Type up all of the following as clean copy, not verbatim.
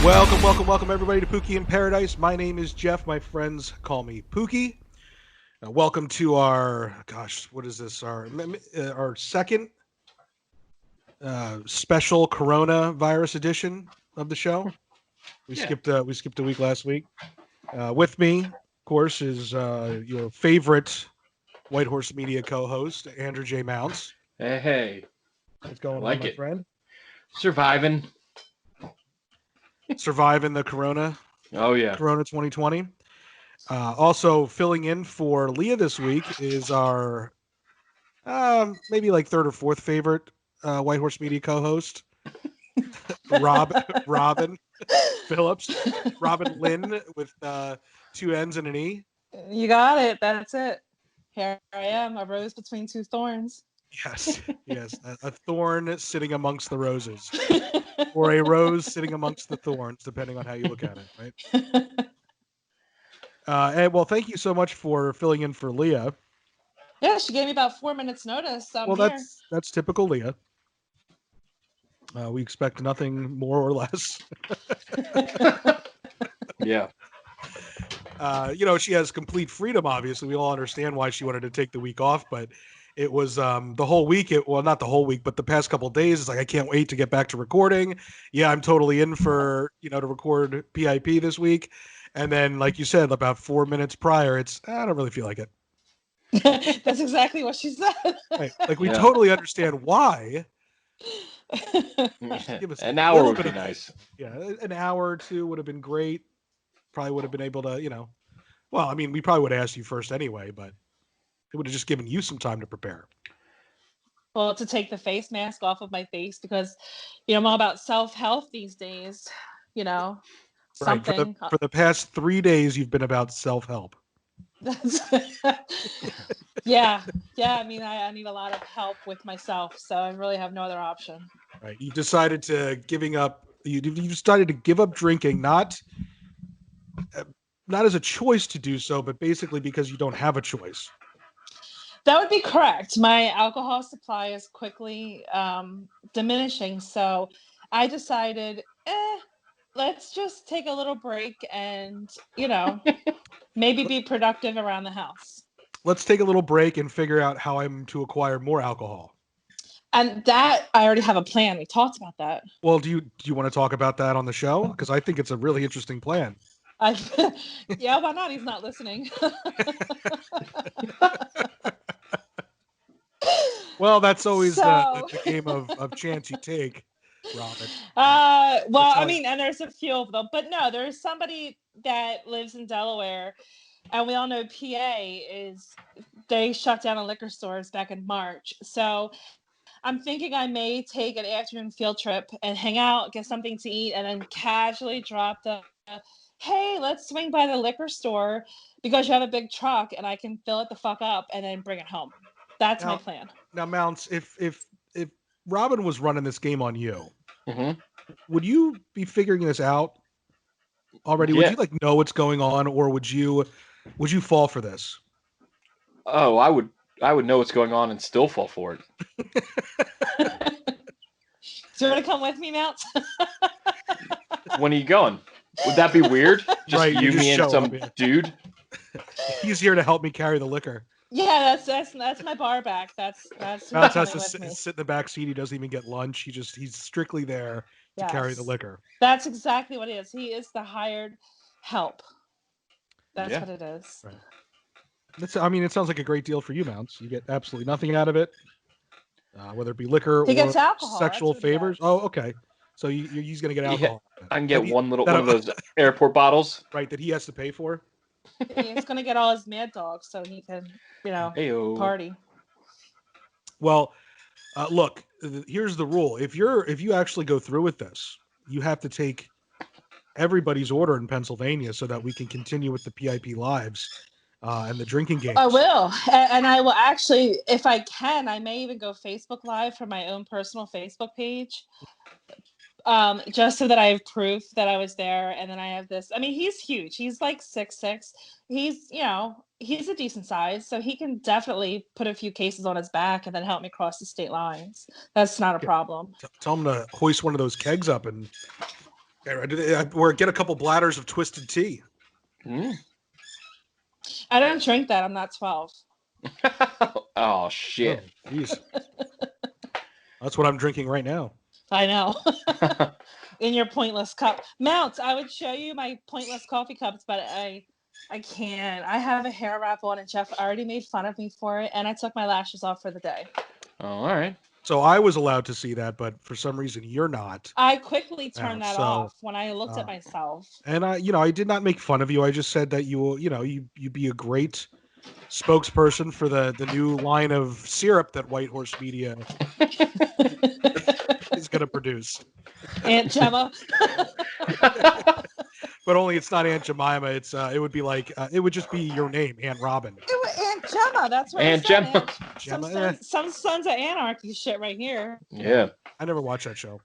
Welcome, everybody, to Pookie in Paradise. My name is Jeff. My friends call me Pookie. Welcome to our, what is this? Our second special coronavirus edition of the show. We skipped a week last week. With me, of course, is your favorite White Horse Media co-host, Andrew J. Mounts. Hey. What's going on, my friend? Surviving the corona. Oh, yeah. Corona 2020. Also filling in for Leah this week is our maybe like third or fourth favorite White Horse Media co-host, Robin Phillips, Robin Lynn with 2 N's and an E. You got it. That's it. Here I am, a rose between two thorns. Yes, a thorn sitting amongst the roses, or a rose sitting amongst the thorns, depending on how you look at it, right? And well, thank you so much for filling in for Leah. Yeah, she gave me about 4 minutes notice. That's typical Leah. We expect nothing more or less. Yeah. She has complete freedom, obviously. We all understand why she wanted to take the week off, but it was the whole week. Not the whole week, but the past couple of days. It's like, I can't wait to get back to recording. Yeah, I'm totally in for, to record PIP this week. And then, like you said, about 4 minutes prior, I don't really feel like it. That's exactly what she said. Right. Like, we totally understand why. Give us an hour would be nice. Yeah, an hour or two would have been great. Probably would have been able to, well, I mean, we probably would have asked you first anyway, but it would have just given you some time to prepare. Well, to take the face mask off of my face because, I'm all about self-health these days, something. Right. For the past 3 days, you've been about self-help. Yeah. I mean, I need a lot of help with myself, so I really have no other option. Right. You decided to You decided to give up drinking, not as a choice to do so, but basically because you don't have a choice. That would be correct. My alcohol supply is quickly diminishing, so I decided, let's just take a little break and, maybe be productive around the house. Let's take a little break and figure out how I'm to acquire more alcohol. And that, I already have a plan. We talked about that. Well, do you want to talk about that on the show? Because I think it's a really interesting plan. Yeah, why not? He's not listening. Well, that's always the game of chance you take, Robin. I mean, and there's a few of them, but no, there's somebody that lives in Delaware, and we all know they shut down the liquor stores back in March. So I'm thinking I may take an afternoon field trip and hang out, get something to eat, and then casually drop hey, let's swing by the liquor store because you have a big truck and I can fill it the fuck up and then bring it home. That's my plan. Now, Mounts, if Robin was running this game on you, mm-hmm. would you be figuring this out already? Yeah. Would you know what's going on, or would you fall for this? Oh, I would know what's going on and still fall for it. So you want to come with me, Mounts? When are you going? Would that be weird? Just right, me and some dude? He's here to help me carry the liquor. Yeah, that's my bar back. That's Mounts has to sit in the back seat. He doesn't even get lunch. He's strictly there to carry the liquor. That's exactly what it is. He is the hired help. That's what it is. Right. It sounds like a great deal for you, Mounts. You get absolutely nothing out of it, whether it be liquor or gets alcohol, sexual favors. Oh, okay. So he's going to get alcohol. I can get one of those airport bottles. Right, that he has to pay for. He's going to get all his Mad Dogs so he can, party. Well, look, here's the rule. If you actually go through with this, you have to take everybody's order in Pennsylvania so that we can continue with the PIP lives and the drinking games. I will. And I will actually, if I can, I may even go Facebook Live from my own personal Facebook page. Just so that I have proof that I was there. And then I have this, he's huge. He's like 6'6". He's, he's a decent size. So he can definitely put a few cases on his back and then help me cross the state lines. That's not a problem. Tell him to hoist one of those kegs up and Or get a couple bladders of twisted tea. Mm. I don't drink that. I'm not 12. Oh shit. Oh, jeez. That's what I'm drinking right now. I know. In your pointless cup. Mounts, I would show you my pointless coffee cups, but I can't. I have a hair wrap on, and Jeff already made fun of me for it, and I took my lashes off for the day. Oh, all right. So I was allowed to see that, but for some reason you're not. I quickly turned that so, off when I looked at myself. And I did not make fun of you. I just said that you will, you'd be a great spokesperson for the new line of syrup that White Horse Media is going to produce. Aunt Gemma. But only it's not Aunt Jemima. It would be like it would just be your name, Aunt Robin. Aunt Gemma. That's what Aunt Gemma. Some Sons of Anarchy shit right here. Yeah. I never watched that show.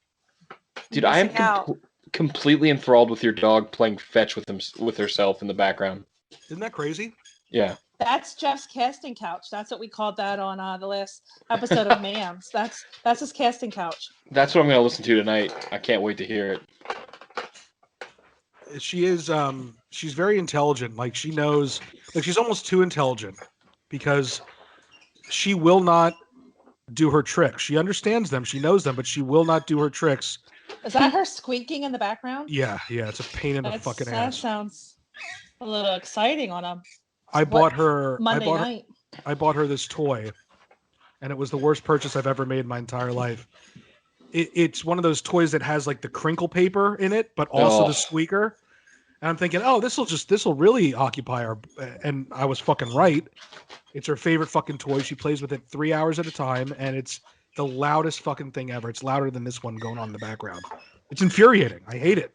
Dude, I am completely enthralled with your dog playing fetch with herself in the background. Isn't that crazy? Yeah. That's Jeff's casting couch. That's what we called that on the last episode of Mams. That's his casting couch. That's what I'm going to listen to tonight. I can't wait to hear it. She is she's very intelligent. Like she knows, like she's almost too intelligent because she will not do her tricks. She understands them, she knows them, but she will not do her tricks. Is that her squeaking in the background? Yeah, it's a pain in the fucking ass. That sounds a little exciting on a I bought her Monday night. I bought her this toy, and it was the worst purchase I've ever made in my entire life. It's one of those toys that has like the crinkle paper in it, but also the squeaker. And I'm thinking, oh, this will really occupy her. And I was fucking right. It's her favorite fucking toy. She plays with it 3 hours at a time, and it's the loudest fucking thing ever. It's louder than this one going on in the background. It's infuriating. I hate it.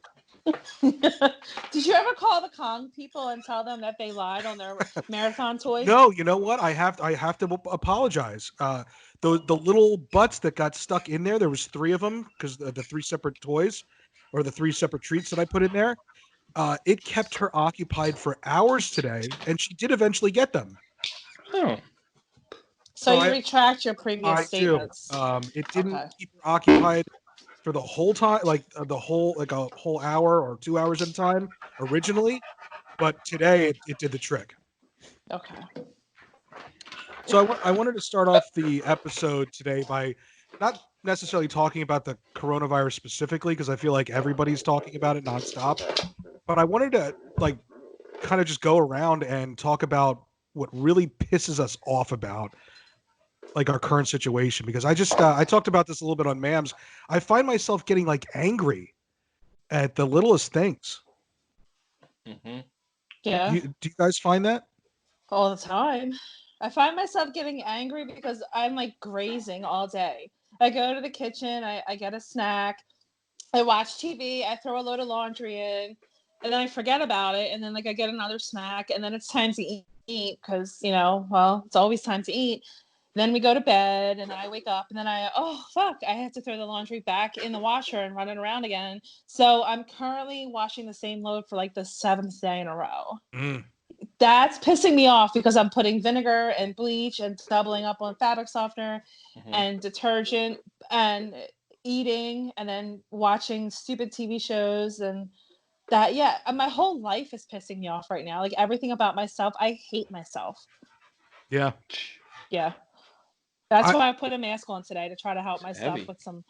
Did you ever call the Kong people and tell them that they lied on their marathon toys? No, you know what? I have to apologize. The little butts that got stuck in there was 3 of them because the 3 separate toys or the 3 separate treats that I put in there. It kept her occupied for hours today, and she did eventually get them. Oh. So you retract your previous statements. It didn't keep her occupied for the whole time, like a whole hour or 2 hours at a time originally, but today it did the trick. Okay. So I wanted to start off the episode today by not necessarily talking about the coronavirus specifically, because I feel like everybody's talking about it nonstop, but I wanted to like kind of just go around and talk about what really pisses us off about like our current situation, because I just I talked about this a little bit on Mams. I find myself getting like angry at the littlest things. Mm-hmm. Yeah. Do you guys find that? All the time. I find myself getting angry because I'm like grazing all day. I go to the kitchen, I get a snack, I watch TV, I throw a load of laundry in, and then I forget about it, and then like I get another snack, and then it's time to eat because it's always time to eat. Then we go to bed, and then I wake up, and then I have to throw the laundry back in the washer and run it around again. So I'm currently washing the same load for like the 7th day in a row. That's pissing me off because I'm putting vinegar and bleach and doubling up on fabric softener and detergent and eating and then watching stupid TV shows and that. Yeah, my whole life is pissing me off right now. Like everything about myself, I hate myself. Yeah. That's why I put a mask on today, to try to help myself with some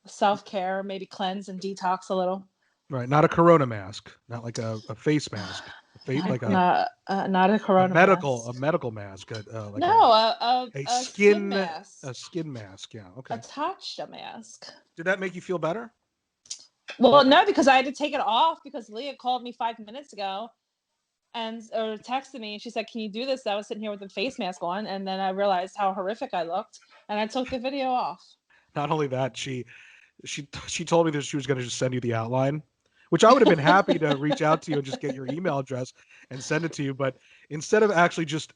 self-care, maybe cleanse and detox a little. Right, not a corona mask, not like a face mask, not a corona mask. A mask. medical mask. A skin mask. A skin mask. Yeah, okay. A Tatcha mask. Did that make you feel better? Well, no, because I had to take it off because Leah called me 5 minutes ago or texted me, and she said, "Can you do this?" I was sitting here with a face mask on, and then I realized how horrific I looked, and I took the video off. Not only that, she told me that she was going to just send you the outline, which I would have been happy to reach out to you and just get your email address and send it to you. But instead of actually just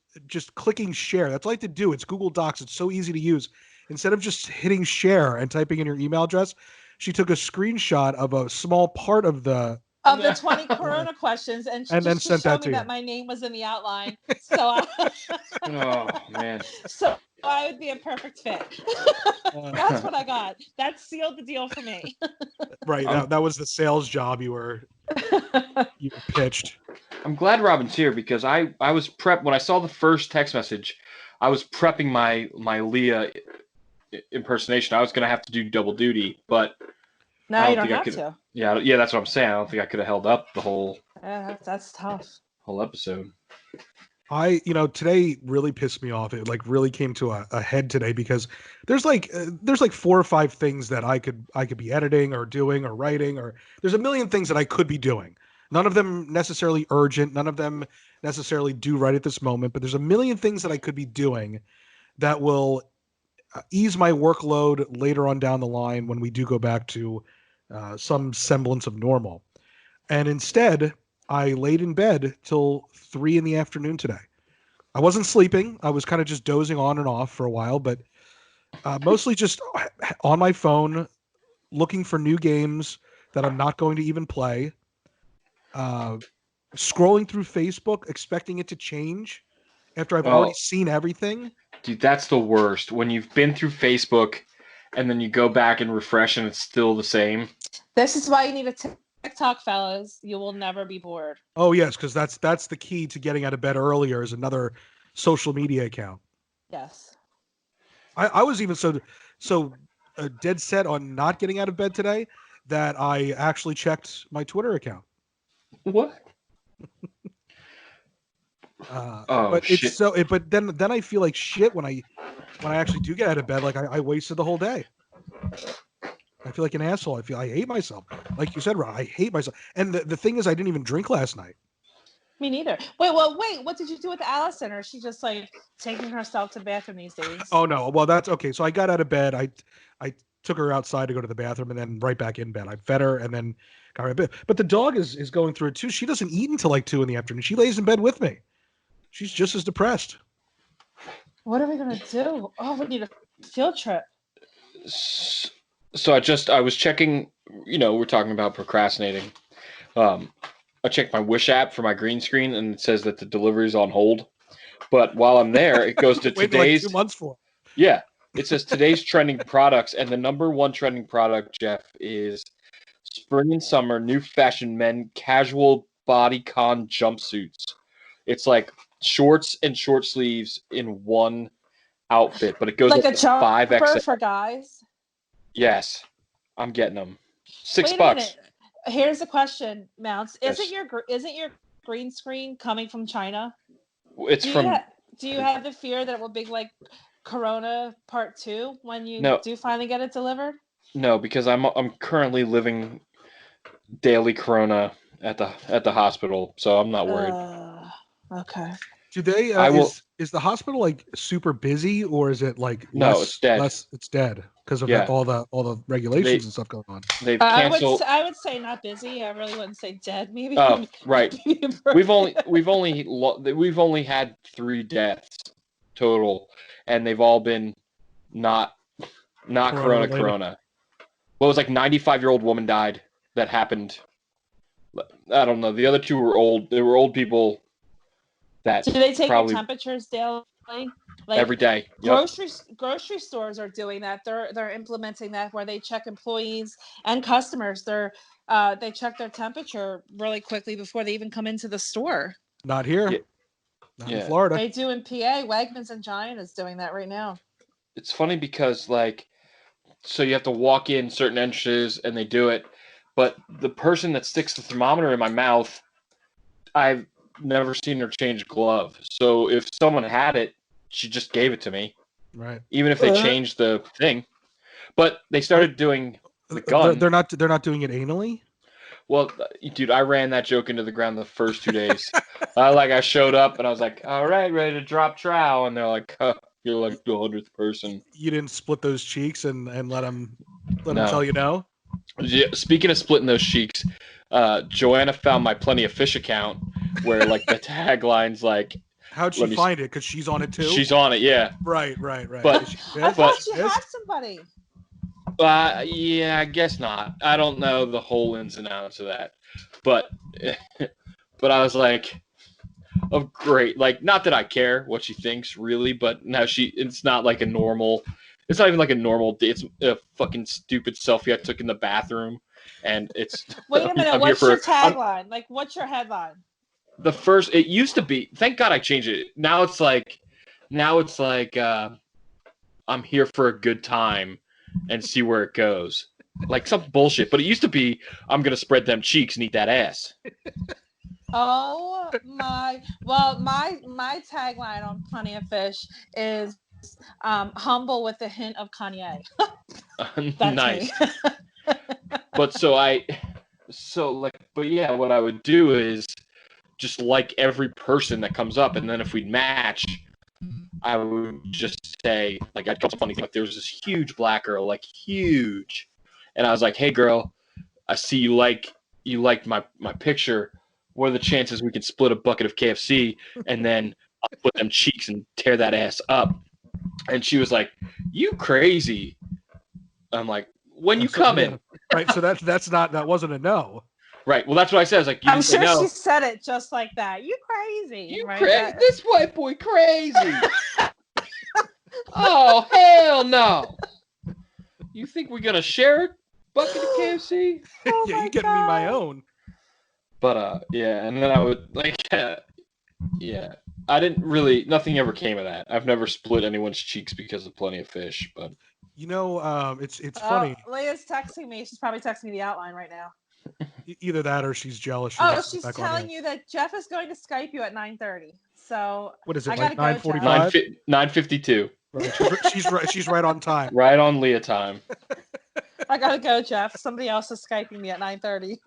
clicking share, that's what I like to do. It's Google Docs. It's so easy to use. Instead of just hitting share and typing in your email address, she took a screenshot of a small part of the 20 corona questions and then just sent to show that me to that you. my name was in the outline. So Oh man. So I would be a perfect fit. That's what I got. That sealed the deal for me. Right. That was the sales job you were pitched. I'm glad Robin's here because I was when I saw the first text message, I was prepping my Leah impersonation. I was gonna have to do double duty, but no, you don't have to. Yeah, that's what I'm saying. I don't think I could have held up the whole. Yeah, that's tough. Whole episode. Today really pissed me off. It like really came to a head today because there's like 4 or 5 things that I could be editing or doing or writing, or there's a million things that I could be doing. None of them necessarily urgent. None of them necessarily due right at this moment, but there's a million things that I could be doing that will ease my workload later on down the line when we do go back to some semblance of normal. And instead, I laid in bed till 3 in the afternoon today. I wasn't sleeping. I was kind of just dozing on and off for a while, but mostly just on my phone, looking for new games that I'm not going to even play. Scrolling through Facebook, expecting it to change after I've already seen everything. Dude, that's the worst. When you've been through Facebook and then you go back and refresh and it's still the same. This is why you need a TikTok, fellas. You will never be bored. Oh yes, because that's the key to getting out of bed earlier is another social media account. Yes. I was even so dead set on not getting out of bed today that I actually checked my Twitter account. What? But shit. It's so. But then I feel like shit when I actually do get out of bed. Like I wasted the whole day. I feel like an asshole. I hate myself. Like you said, Ron, I hate myself. And the thing is, I didn't even drink last night. Me neither. Wait. What did you do with Allison? Or is she just like taking herself to the bathroom these days? Oh no. Well, that's okay. So I got out of bed. I took her outside to go to the bathroom and then right back in bed. I fed her and then got right bed. But the dog is going through it too. She doesn't eat until like 2 in the afternoon. She lays in bed with me. She's just as depressed. What are we gonna do? Oh, we need a field trip. So I was checking. We're talking about procrastinating. I checked my Wish app for my green screen, and it says that the delivery is on hold. But while I'm there, it goes to today's. Like 2 months for. Yeah, it says today's trending products, and the number one trending product, Jeff, is spring and summer new fashion men casual bodycon jumpsuits. It's like shorts and short sleeves in one outfit, but it goes like up a to 5XL for guys. Yes, I'm getting them. $6. Minute. Here's the question, Mounts. Isn't your green screen coming from China? It's do you have the fear that it will be like Corona Part 2 when you do finally get it delivered? No, because I'm currently living daily Corona at the hospital, so I'm not worried. Okay. Do they? Is the hospital like super busy, or is it like it's dead? It's dead because of all the regulations and stuff going on. They've canceled. I would say not busy. I really wouldn't say dead. Maybe. Oh, right. We've only had 3 deaths total, and they've all been not Corona. Well, it was like 95-year-old woman died. That happened. I don't know. The other 2 were old. They were old people. Do they take your temperatures daily? Like every day. Yep. Grocery stores are doing that. They're implementing that where they check employees and customers. They check their temperature really quickly before they even come into the store. Not here. Yeah. Not in Florida. They do in PA. Wegmans and Giant is doing that right now. It's funny because so you have to walk in certain entrances and they do it, but the person that sticks the thermometer in my mouth, I've never seen her change glove. So if someone had it, she just gave it to me. Right. Even if they changed the thing. But they started doing the gun. They're not doing it anally? Well, dude, I ran that joke into the ground the first 2 days. I showed up and I was like, all right, ready to drop trowel. And they're like, you're like the 100th person. You didn't split those cheeks and let them tell you no? Yeah, speaking of splitting those cheeks, Joanna found my Plenty of Fish account where the tagline's like, how'd she find it? Because she's on it too. She's on it, yeah. Right. But I thought she had somebody. Yeah, I guess not. I don't know the whole ins and outs of that, but I was like, of great. Like, not that I care what she thinks really, but now it's not like a normal. It's not even like a normal day. It's a fucking stupid selfie I took in the bathroom, and it's. Wait a minute. What's your tagline? Like, what's your headline? It used to be. Thank God I changed it. Now it's like, I'm here for a good time, and see where it goes. Like some bullshit. But it used to be, I'm gonna spread them cheeks and eat that ass. Oh my! Well, my tagline on Plenty of Fish is humble with a hint of Kanye. That's nice. Me. But but yeah, what I would do is just like every person that comes up, and then if we'd match, I would just say, like, I'd come up funny thing. Like, there was this huge black girl, like huge, and I was like, "Hey, girl, I see you liked my picture. What are the chances we can split a bucket of KFC and then I'll put them cheeks and tear that ass up?" And she was like, "You crazy?" I'm like, "When you coming?" Right. So that wasn't a no. Right. Well, that's what I said. I was like, I'm sure she said it just like that. You crazy? You crazy? This white boy crazy? Oh, hell no! You think we're gonna share a bucket of KFC? Oh yeah, you getting me my own. But yeah, and then I would like, yeah, I didn't really. Nothing ever came of that. I've never split anyone's cheeks because of Plenty of Fish. But it's funny. Leah's texting me. She's probably texting me the outline right now. Either that or she's jealous. She's telling you that Jeff is going to Skype you at 9:30. So what is it? I like 9:45? 9:52. Right, she's right on time. Right on Leah time. I gotta go, Jeff. Somebody else is Skyping me at 9:30.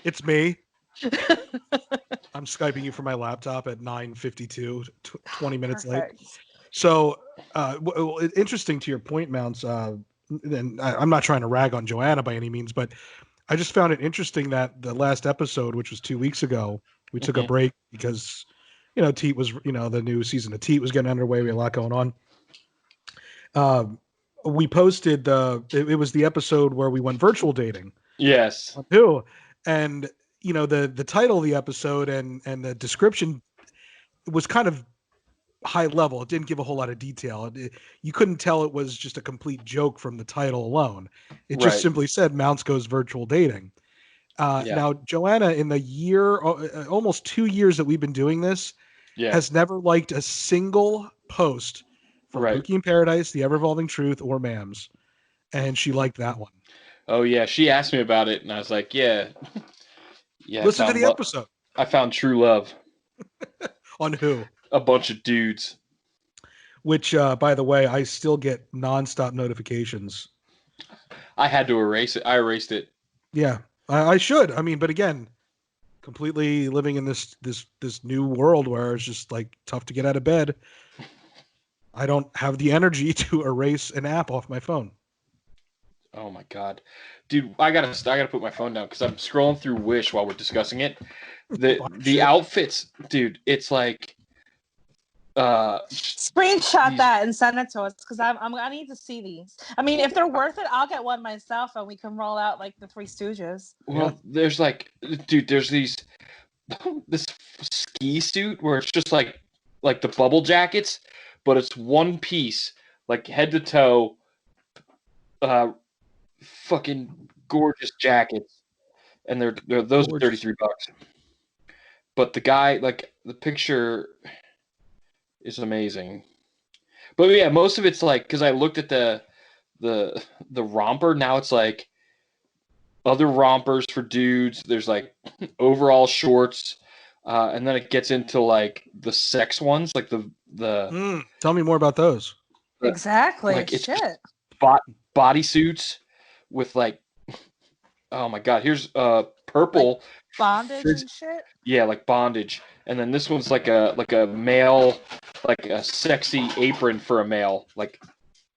It's me. I'm Skyping you from my laptop at 9:52, 20 minutes late. So, interesting to your point, Mounts. And I'm not trying to rag on Joanna by any means, but I just found it interesting that the last episode, which was 2 weeks ago, we took a break because, Teat was, the new season of Teat was getting underway. We had a lot going on. We posted it was the episode where we went virtual dating. Yes. Too. And, the title of the episode and the description was kind of high level. It didn't give a whole lot of detail. You couldn't tell it was just a complete joke from the title alone. It just simply said Mounts goes virtual dating. Now, Joanna, in the year, almost 2 years that we've been doing this, has never liked a single post from Pookie in Paradise, The Ever Evolving Truth, or Mams. And she liked that one. Oh, yeah. She asked me about it, and I was like, yeah. Listen to the episode. I found true love. On who? A bunch of dudes. Which, by the way, I still get nonstop notifications. I had to erase it. I erased it. Yeah, I should. I mean, but again, completely living in this new world where it's just like tough to get out of bed. I don't have the energy to erase an app off my phone. Oh my god, dude! I gotta put my phone down because I'm scrolling through Wish while we're discussing it. The outfits, dude. It's like. Screenshot that and send it to us because I need to see these. I mean, if they're worth it, I'll get one myself and we can roll out like the Three Stooges. Well, there's like, dude, there's this ski suit where it's just like the bubble jackets, but it's one piece, like head to toe, fucking gorgeous jackets, and they're those are $33. But the guy, like the picture. Is amazing, but yeah, most of it's like because I looked at the romper. Now it's like other rompers for dudes. There's like overall shorts, and then it gets into like the sex ones, like the. Tell me more about those. Exactly. Like it's shit. Bodysuits with like, oh my god, here's purple. Like bondage and shit. Yeah, like bondage. And then this one's like a male, like a sexy apron for a male, like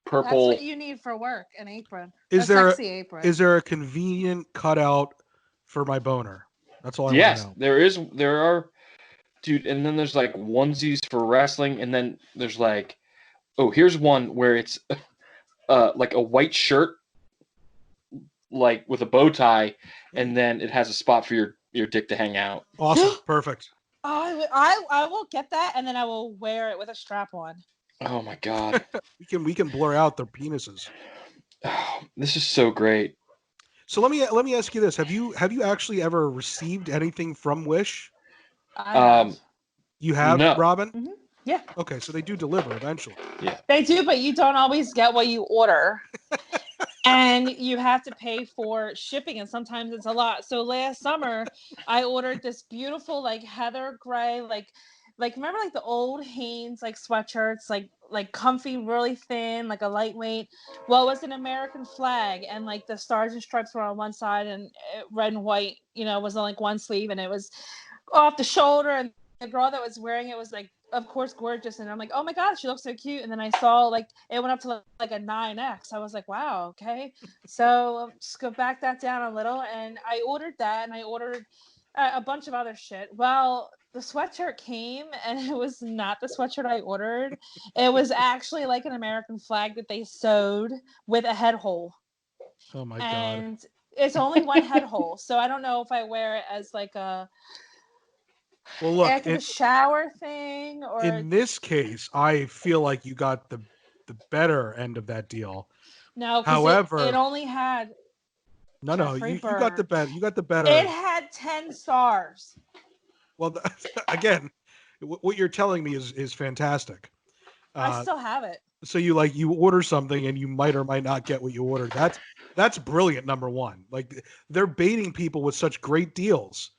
purple. That's what you need for work, an apron. Sexy apron. Is there a convenient cutout for my boner? That's all I want to know. Yes, there are, dude. And then there's like onesies for wrestling, and then there's like, oh, here's one where it's like a white shirt, like with a bow tie, and then it has a spot for your dick to hang out. Awesome. Perfect. I will get that, and then I will wear it with a strap on. Oh my god. We can blur out their penises. Oh, this is so great. So let me ask you this: Have you actually ever received anything from Wish? I have. You have, No. Robin? Mm-hmm. Yeah. Okay, so they do deliver eventually. Yeah. They do, but you don't always get what you order. And you have to pay for shipping, and sometimes it's a lot. So last summer, I ordered this beautiful, like heather gray, like remember like the old Hanes like sweatshirts, like comfy, really thin, like a lightweight. Well, it was an American flag, and like the stars and stripes were on one side, and red and white, was on like one sleeve, and it was off the shoulder, and the girl that was wearing it was like, of course, gorgeous, and I'm like, oh my god, she looks so cute. And then I saw like it went up to like a 9X. I was like, wow, okay. So just go back that down a little, and I ordered that, and I ordered a bunch of other shit. Well, the sweatshirt came, and it was not the sweatshirt I ordered. It was actually like an American flag that they sewed with a head hole. Oh my god. And it's only one head hole, so I don't know if I wear it as like a after the shower thing, or in this case, I feel like you got the better end of that deal. no. However, it only had you got the better. You got the better. It had 10 stars. Well, again, what you're telling me is fantastic. I still have it. So you order something and you might or might not get what you ordered. That's brilliant. Number one, like they're baiting people with such great deals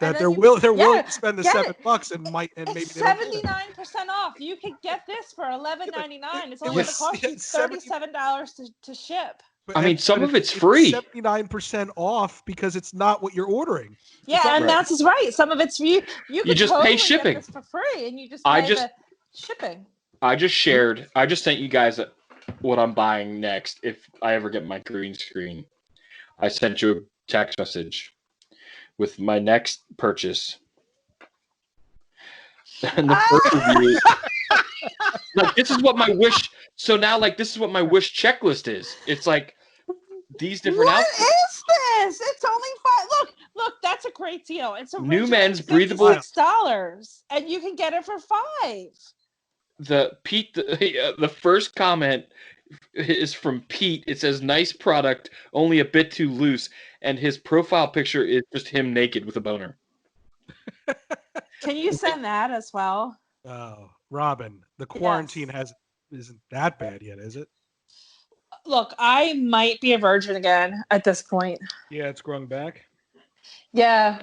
that they're willing to spend the $7 and maybe 79% off. You could get this for $11.99. It's only going to cost you $37 to ship. I mean, some of it's free. 79% off because it's not what you're ordering. Yeah, and that's right. Some of it's free. You just totally pay shipping get this for free, and you just pay the shipping. I just sent you guys what I'm buying next if I ever get my green screen. I sent you a text message with my next purchase. And the first review is like, this is what my wish. So now, like, this is what my wish checklist is. It's like these different outfits. What is this? It's only $5. Look, that's a great deal. It's new men's breathable $6, and you can get it for $5. The first comment is from Pete. It says, "Nice product, only a bit too loose," and his profile picture is just him naked with a boner. Can you send that as well? Oh, Robin, the quarantine isn't that bad yet, is it? Look, I might be a virgin again at this point. Yeah, it's growing back. Yeah,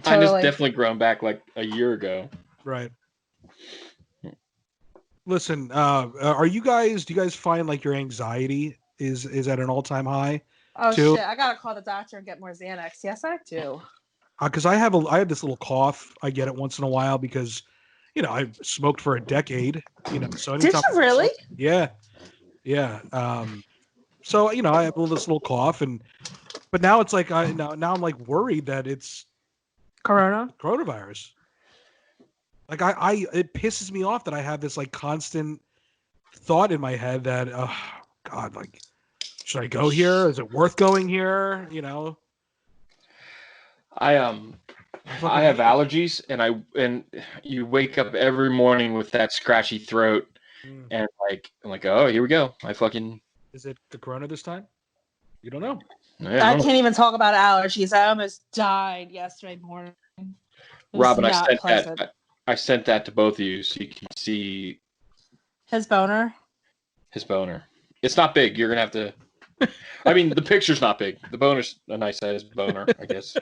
mine has definitely grown back like a year ago. Right. Listen, do you guys find like your anxiety is at an all-time high? Oh too? shit! I gotta call the doctor and get more Xanax. Yes, I do. Because I have this little cough. I get it once in a while because, I've smoked for a decade. So did you really? Yeah. So I have this little cough, but now it's like now I'm like worried that it's coronavirus. Like it pisses me off that I have this like constant thought in my head that, oh God, like, should I go here? Is it worth going here? I have allergies, and you wake up every morning with that scratchy throat, and I'm like, oh, here we go. Is it the corona this time? You don't know. I can't even talk about allergies. I almost died yesterday morning. Robin, I sent that to both of you so you can see his boner. It's not big. You're gonna have to. I mean, the picture's not big. The boner's a nice sized boner, I guess,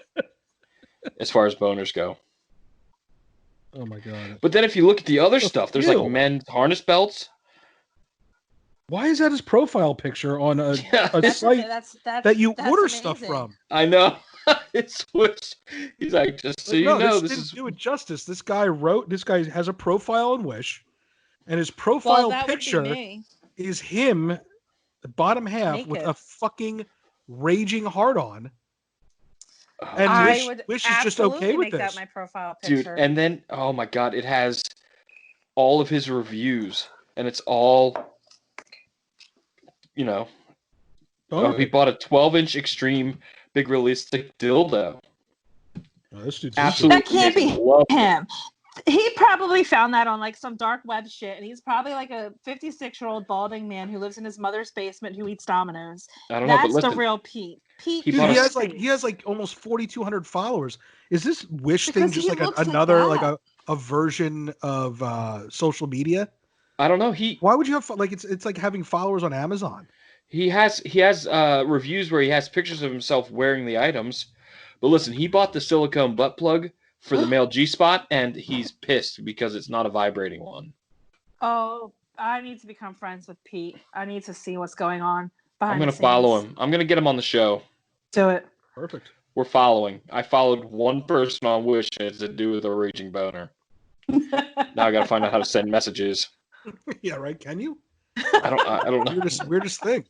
as far as boners go. Oh my God! But then if you look at the other stuff, there's like men's harness belts. Why is that his profile picture on a site that you order amazing. Stuff from? I know. It's Wish. He's like, just so you know, this is do it justice. This guy has a profile on Wish, and his profile picture is him, the bottom half, naked, with a fucking raging hard on. And Wish is just okay with this. That my profile picture. Dude, and then oh my God, it has all of his reviews, and it's all, he bought a 12-inch extreme big realistic dildo. Oh, this dude's Absolutely. That can't be Loved it. him. He probably found that on like some dark web shit, and he's probably like a 56-year-old balding man who lives in his mother's basement who eats Domino's. I don't know, but That's the listen, real Pete. Pete, He Dude, bought he a- has like almost 4,200 followers. Is this Wish thing Because just he like looks another like like that. a version of social media? I don't know. Why would you have like it's like having followers on Amazon? He has reviews where he has pictures of himself wearing the items. But listen, he bought the silicone butt plug for the male G spot, and he's pissed because it's not a vibrating one. Oh, I need to become friends with Pete. I need to see what's going on I'm behind gonna the scenes. follow him. I'm gonna get him on the show. Do it. Perfect. We're following. I followed one person on Wish, and it's to do with a raging boner. Now I gotta find out how to send messages. Yeah, right. Can you? I don't know. Weirdest thing.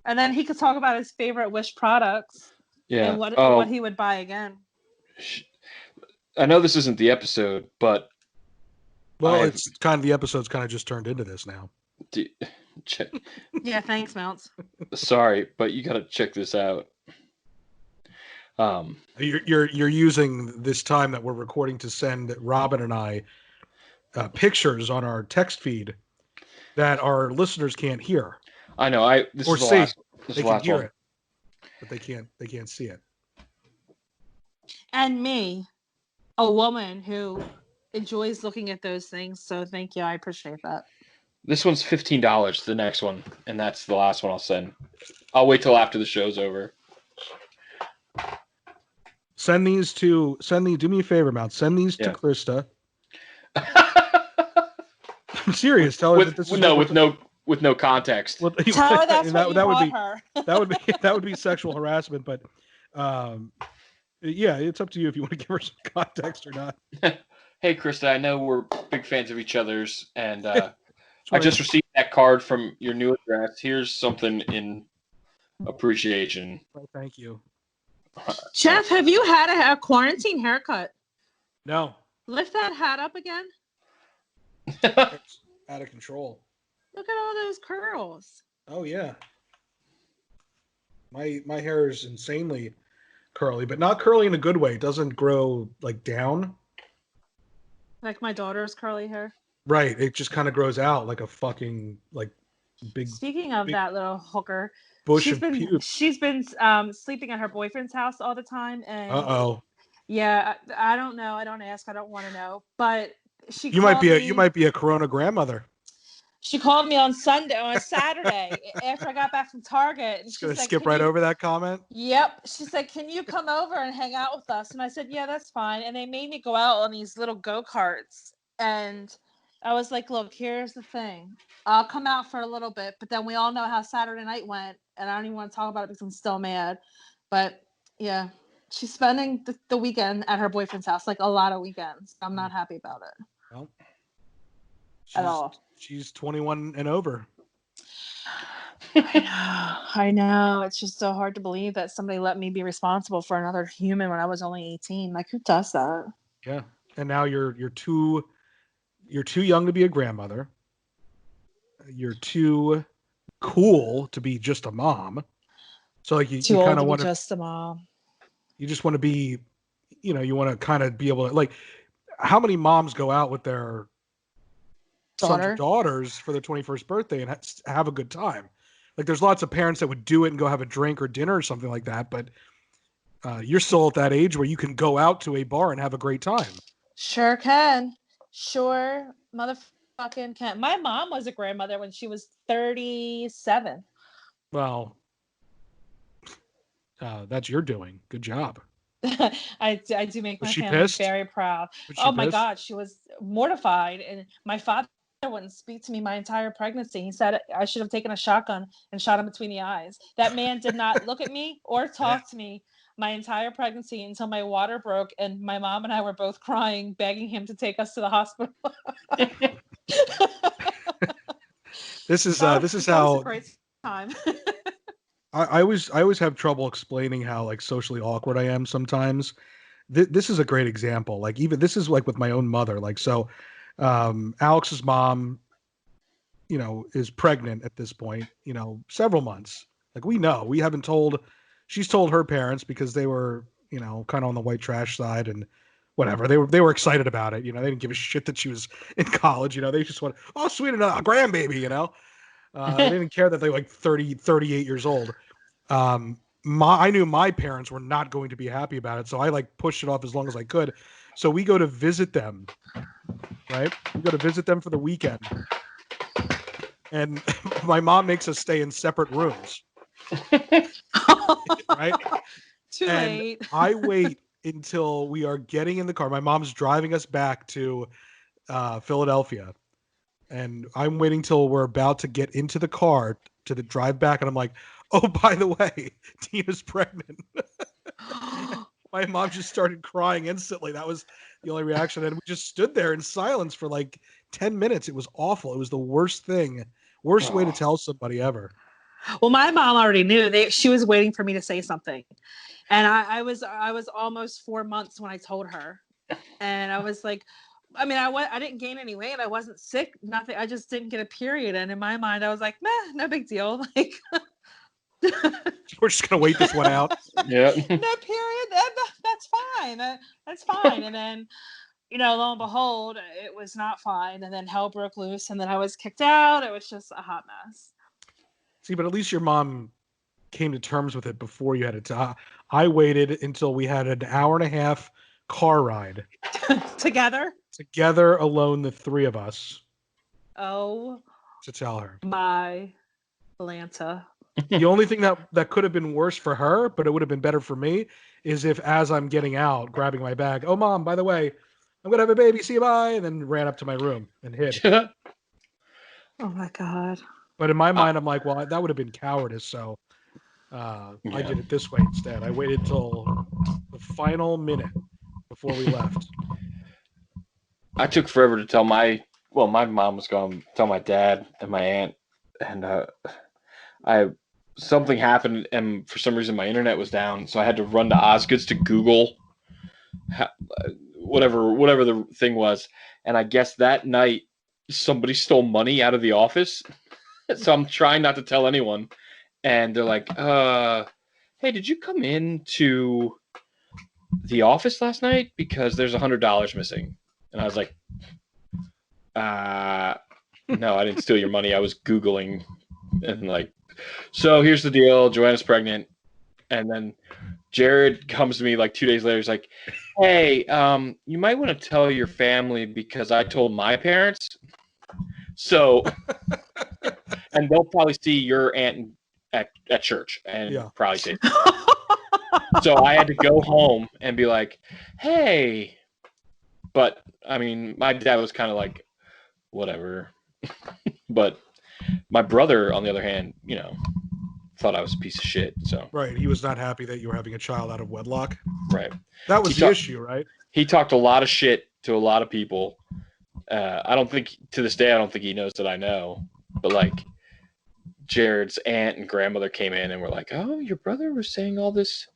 And then he could talk about his favorite Wish products Yeah. and what he would buy again. I know this isn't the episode, but Well, it's kind of the episode's kind of just turned into this now. Yeah, thanks, Mounts. Sorry, but you gotta check this out. You're using this time that we're recording to send Robin and I pictures on our text feed that our listeners can't hear. I know. This or is the see. last. This They is the can last hear one. it, but they can't see it. And me, a woman who enjoys looking at those things. So thank you. I appreciate that. This one's $15. The next one, and that's the last one I'll send. I'll wait till after the show's over. Do me a favor, Mount. Send these to Krista. I'm serious. Tell her that this is with no context. Tell her that's what you bought her. that would be sexual harassment, but yeah, it's up to you if you want to give her some context or not. Hey, Krista, I know we're big fans of each other's, and I just received that card from your new address. Here's something in appreciation. Oh, thank you. Jeff, have you had a quarantine haircut? No. Lift that hat up again. It's out of control. Look at all those curls. Oh yeah. My hair is insanely curly, but not curly in a good way. It doesn't grow like down. Like my daughter's curly hair. Right. It just kind of grows out like a fucking like big. Speaking of that little hooker, bush of pubes. She's been sleeping at her boyfriend's house all the time, and yeah, I don't know. I don't ask. I don't want to know. But you might be a Corona grandmother. She called me on Saturday after I got back from Target. And she's gonna skip right over that comment. Yep. She said, "Can you come over and hang out with us?" And I said, "Yeah, that's fine." And they made me go out on these little go-karts, and I was like, "Look, here's the thing. I'll come out for a little bit, but then we all know how Saturday night went, and I don't even want to talk about it because I'm still mad." But yeah, she's spending the weekend at her boyfriend's house, like a lot of weekends. I'm not happy about it. Well, at all. She's 21 and over. I know. It's just so hard to believe that somebody let me be responsible for another human when I was only 18. Like, who does that? Yeah, and now you're too young to be a grandmother. You're too cool to be just a mom. So like you kind of want to be just a mom. You just want to be, you want to kind of be able to, like, how many moms go out with their sons or daughters for their 21st birthday and have a good time? Like, there's lots of parents that would do it and go have a drink or dinner or something like that, but you're still at that age where you can go out to a bar and have a great time. Sure can. Sure motherfucking can. My mom was a grandmother when she was 37. Well, that's your doing. Good job. I do make my family pissed? very proud. Oh my God, she was mortified, and my father wouldn't speak to me my entire pregnancy. He said I should have taken a shotgun and shot him between the eyes. That man did not look at me or talk to me my entire pregnancy until my water broke, and my mom and I were both crying, begging him to take us to the hospital. This is how. Was a great time. I always have trouble explaining how like socially awkward I am sometimes. This is a great example. Like, even this is like with my own mother. Like, so Alex's mom, is pregnant at this point, several months. Like, we haven't told she's told her parents because they were, kind of on the white trash side and whatever. They were excited about it. They didn't give a shit that she was in college. They just went, oh, sweet, a grandbaby. They didn't care that they were like 30, 38 years old. I knew my parents were not going to be happy about it, so I like pushed it off as long as I could. So we go to visit them, right? We go to visit them for the weekend, and my mom makes us stay in separate rooms, right? Too And late. I wait until we are getting in the car. My mom's driving us back to Philadelphia, and I'm waiting till we're about to get into the car to the drive back, and I'm like, oh, by the way, Tina's pregnant. My mom just started crying instantly. That was the only reaction. And we just stood there in silence for like 10 minutes. It was awful. It was the worst thing. Worst way to tell somebody ever. Well, my mom already knew. She was waiting for me to say something. And I was almost 4 months when I told her. And I was like, I mean, I didn't gain any weight. I wasn't sick. Nothing. I just didn't get a period. And in my mind, I was like, meh, no big deal. Like, we're just gonna wait this one out. Yeah. No period. That's fine. That's fine. And then, lo and behold, it was not fine. And then hell broke loose. And then I was kicked out. It was just a hot mess. See, but at least your mom came to terms with it before you had it. I waited until we had an hour and a half car ride Together alone, the three of us. Oh, to tell her. My Atlanta. The only thing that could have been worse for her, but it would have been better for me, is if as I'm getting out, grabbing my bag, oh, Mom, by the way, I'm going to have a baby, see you, bye, and then ran up to my room and hid. Oh, my God. But in my mind, I'm like, well, that would have been cowardice, so I did it this way instead. I waited till the final minute before we left. I took forever to tell my mom was going to tell my dad and my aunt, and something happened, and for some reason my internet was down, so I had to run to Osgood's to Google whatever the thing was, and I guess that night somebody stole money out of the office, so I'm trying not to tell anyone, and they're like, hey, did you come into the office last night? Because there's $100 missing. And I was like, no, I didn't steal your money. I was Googling, and like, so here's the deal. Joanna's pregnant. And then Jared comes to me like 2 days later. He's like, hey, you might want to tell your family because I told my parents. So, and they'll probably see your aunt at church and probably say, so I had to go home and be like, hey, but I mean, my dad was kind of like, whatever. But my brother, on the other hand, thought I was a piece of shit. So right, he was not happy that you were having a child out of wedlock. Right, that was the issue, right? He talked a lot of shit to a lot of people. I don't think to this day, I don't think he knows that I know. But like, Jared's aunt and grandmother came in and were like, "Oh, your brother was saying all this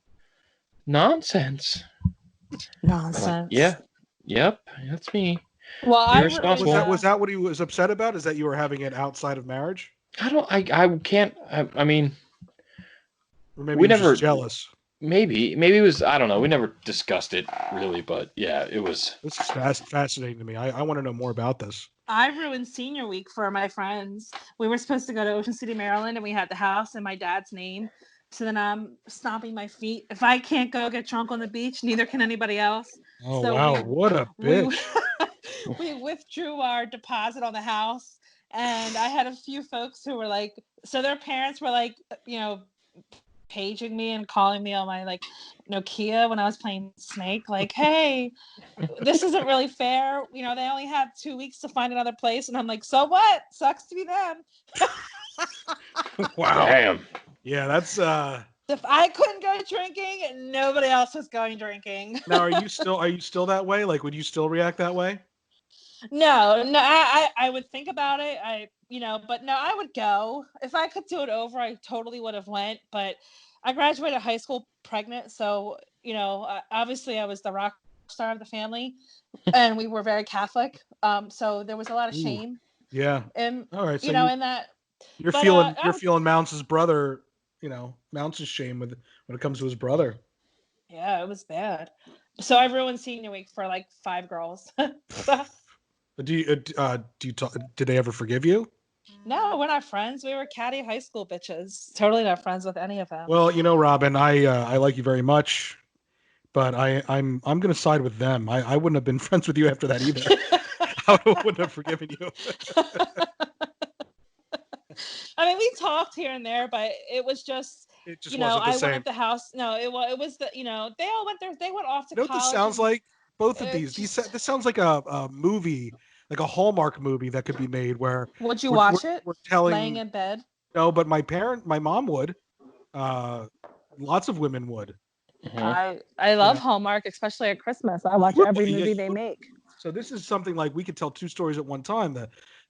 nonsense." Nonsense. Like, yep, that's me. Well, was that what he was upset about? Is that you were having it outside of marriage? I can't. I mean, or maybe he was just jealous. Maybe it was. I don't know. We never discussed it really, but yeah, it was. This is fascinating to me. I want to know more about this. I ruined senior week for my friends. We were supposed to go to Ocean City, Maryland, and we had the house in my dad's name. So then I'm stomping my feet. If I can't go get drunk on the beach, neither can anybody else. Oh, so wow. What a bitch. We withdrew our deposit on the house. And I had a few folks who were like, so their parents were like, paging me and calling me on my like Nokia when I was playing Snake, like, hey, this isn't really fair. They only have 2 weeks to find another place. And I'm like, so what? Sucks to be them. Wow. Damn. Yeah, that's if I couldn't go drinking, nobody else was going drinking. Now, are you still that way? Like, would you still react that way? No, I would think about it. But no, I would go. If I could do it over, I totally would have went. But I graduated high school pregnant, so obviously I was the rock star of the family, and we were very Catholic. So there was a lot of shame. Yeah. And all right, so in that you're feeling Mounts' brother Mounts his shame when it comes to his brother. Yeah, it was bad. So I ruined senior week for like 5 girls. Did they ever forgive you? No, we're not friends. We were catty high school bitches. Totally not friends with any of them. Well, Robin, I like you very much, but I'm going to side with them. I wouldn't have been friends with you after that either. I wouldn't have forgiven you. I mean, we talked here and there, but it was just, It just wasn't the I same. went the house. No, it was the, they all went there. They went off to You know what this college. sounds like? Both of these. Just, This sounds like a movie, like a Hallmark movie that could be made where would you watch it? We're telling. Laying in bed? No, but my mom would. Lots of women would. Mm-hmm. I love Hallmark, especially at Christmas. I watch every movie they make. So this is something like we could tell 2 stories at one time.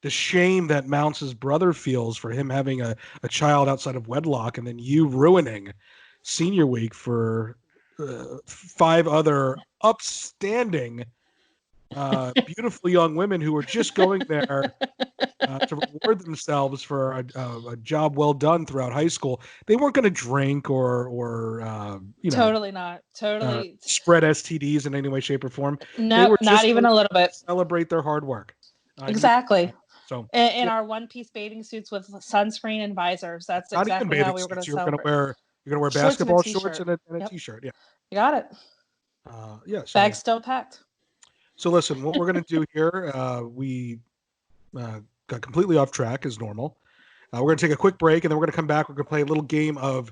The shame that Mounts' brother feels for him having a child outside of wedlock, and then you ruining senior week for 5 other upstanding, beautiful young women who were just going there to reward themselves for a job well done throughout high school. They weren't going to drink or totally not. Totally spread STDs in any way, shape, or form. No, they were not even a little bit. Celebrate their hard work. Exactly. So in our one-piece bathing suits with sunscreen and visors. That's not exactly even how we were going to celebrate. You're going to wear basketball shorts and a t-shirt. Yeah. You got it. So, bag still packed. So listen, what we're going to do here, we got completely off track as normal. We're going to take a quick break, and then we're going to come back. We're going to play a little game of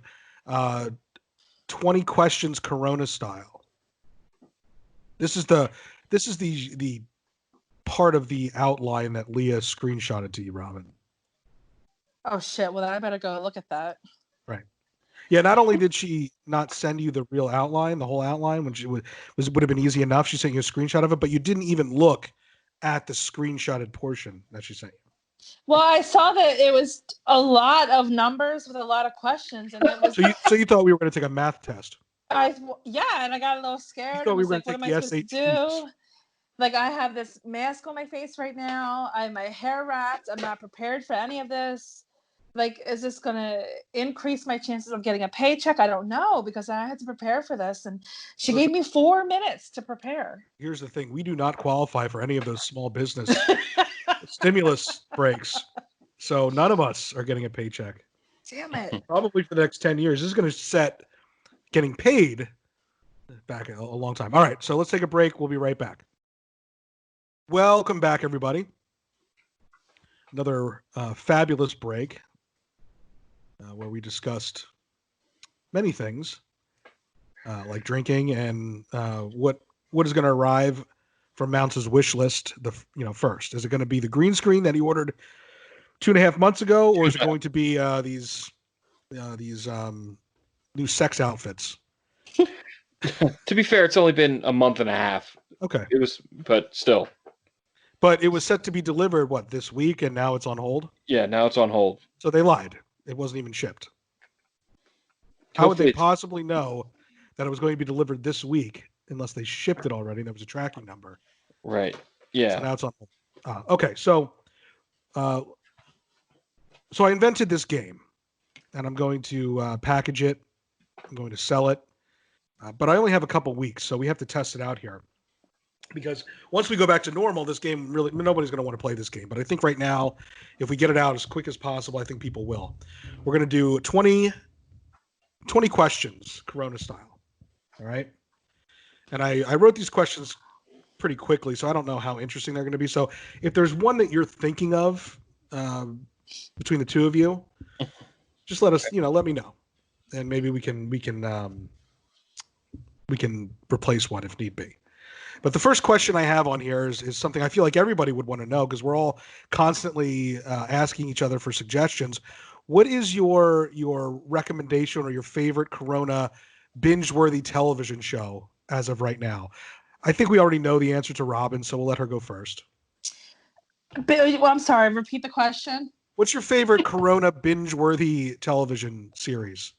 20 questions Corona style. This is the part of the outline that Leah screenshotted to you, Robin. Oh shit! Well, then I better go look at that. Right. Yeah. Not only did she not send you the real outline, the whole outline, when she would have been easy enough. She sent you a screenshot of it, but you didn't even look at the screenshotted portion that she sent you. Well, I saw that it was a lot of numbers with a lot of questions, and it was. So you thought we were going to take a math test? And I got a little scared. You thought we were going like, to take what am I the supposed SATs? to do? Like, I have this mask on my face right now. I have my hair wrapped. I'm not prepared for any of this. Like, is this going to increase my chances of getting a paycheck? I don't know, because I had to prepare for this. And she gave me 4 minutes to prepare. Here's the thing. We do not qualify for any of those small business stimulus breaks. So none of us are getting a paycheck. Damn it. Probably for the next 10 years. This is going to set getting paid back a long time. All right. So let's take a break. We'll be right back. Welcome back, everybody. Another fabulous break where we discussed many things like drinking and what is going to arrive from Mounts' wish list. First, is it going to be the green screen that he ordered 2.5 months ago, or is it going to be these new sex outfits? To be fair, it's only been a month and a half. Okay. But still. But it was set to be delivered, this week, and now it's on hold? Yeah, now it's on hold. So they lied. It wasn't even shipped. How would they possibly know that it was going to be delivered this week unless they shipped it already? There was a tracking number. Right. Yeah. So now it's on hold. Okay, so I invented this game, and I'm going to package it. I'm going to sell it. But I only have a couple weeks, so we have to test it out here. Because once we go back to normal, this game really, nobody's going to want to play this game. But I think right now, if we get it out as quick as possible, I think people will. We're going to do 20 questions, Corona style. All right. And I wrote these questions pretty quickly, so I don't know how interesting they're going to be. So if there's one that you're thinking of between the two of you, just let me know. And maybe we can replace one if need be. But the first question I have on here is something I feel like everybody would want to know, because we're all constantly asking each other for suggestions. What is your recommendation or your favorite Corona binge-worthy television show as of right now? I think we already know the answer to Robin, so we'll let her go first. Well, I'm sorry. Repeat the question. What's your favorite Corona binge-worthy television series?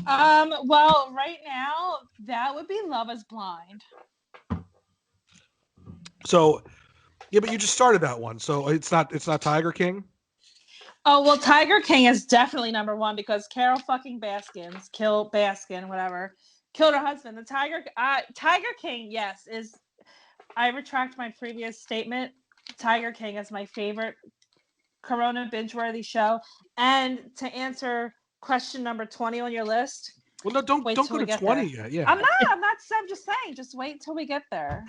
Well, right now that would be Love Is Blind. So, yeah, but you just started that one, so it's not Tiger King. Oh, well, Tiger King is definitely number one because Carol fucking Baskins killed her husband. The Tiger King, yes, is. I retract my previous statement. Tiger King is my favorite Corona binge-worthy show. And to answer question number 20 on your list. Well, no, don't go to 20 yet. Yeah. I'm just saying. Just wait till we get there.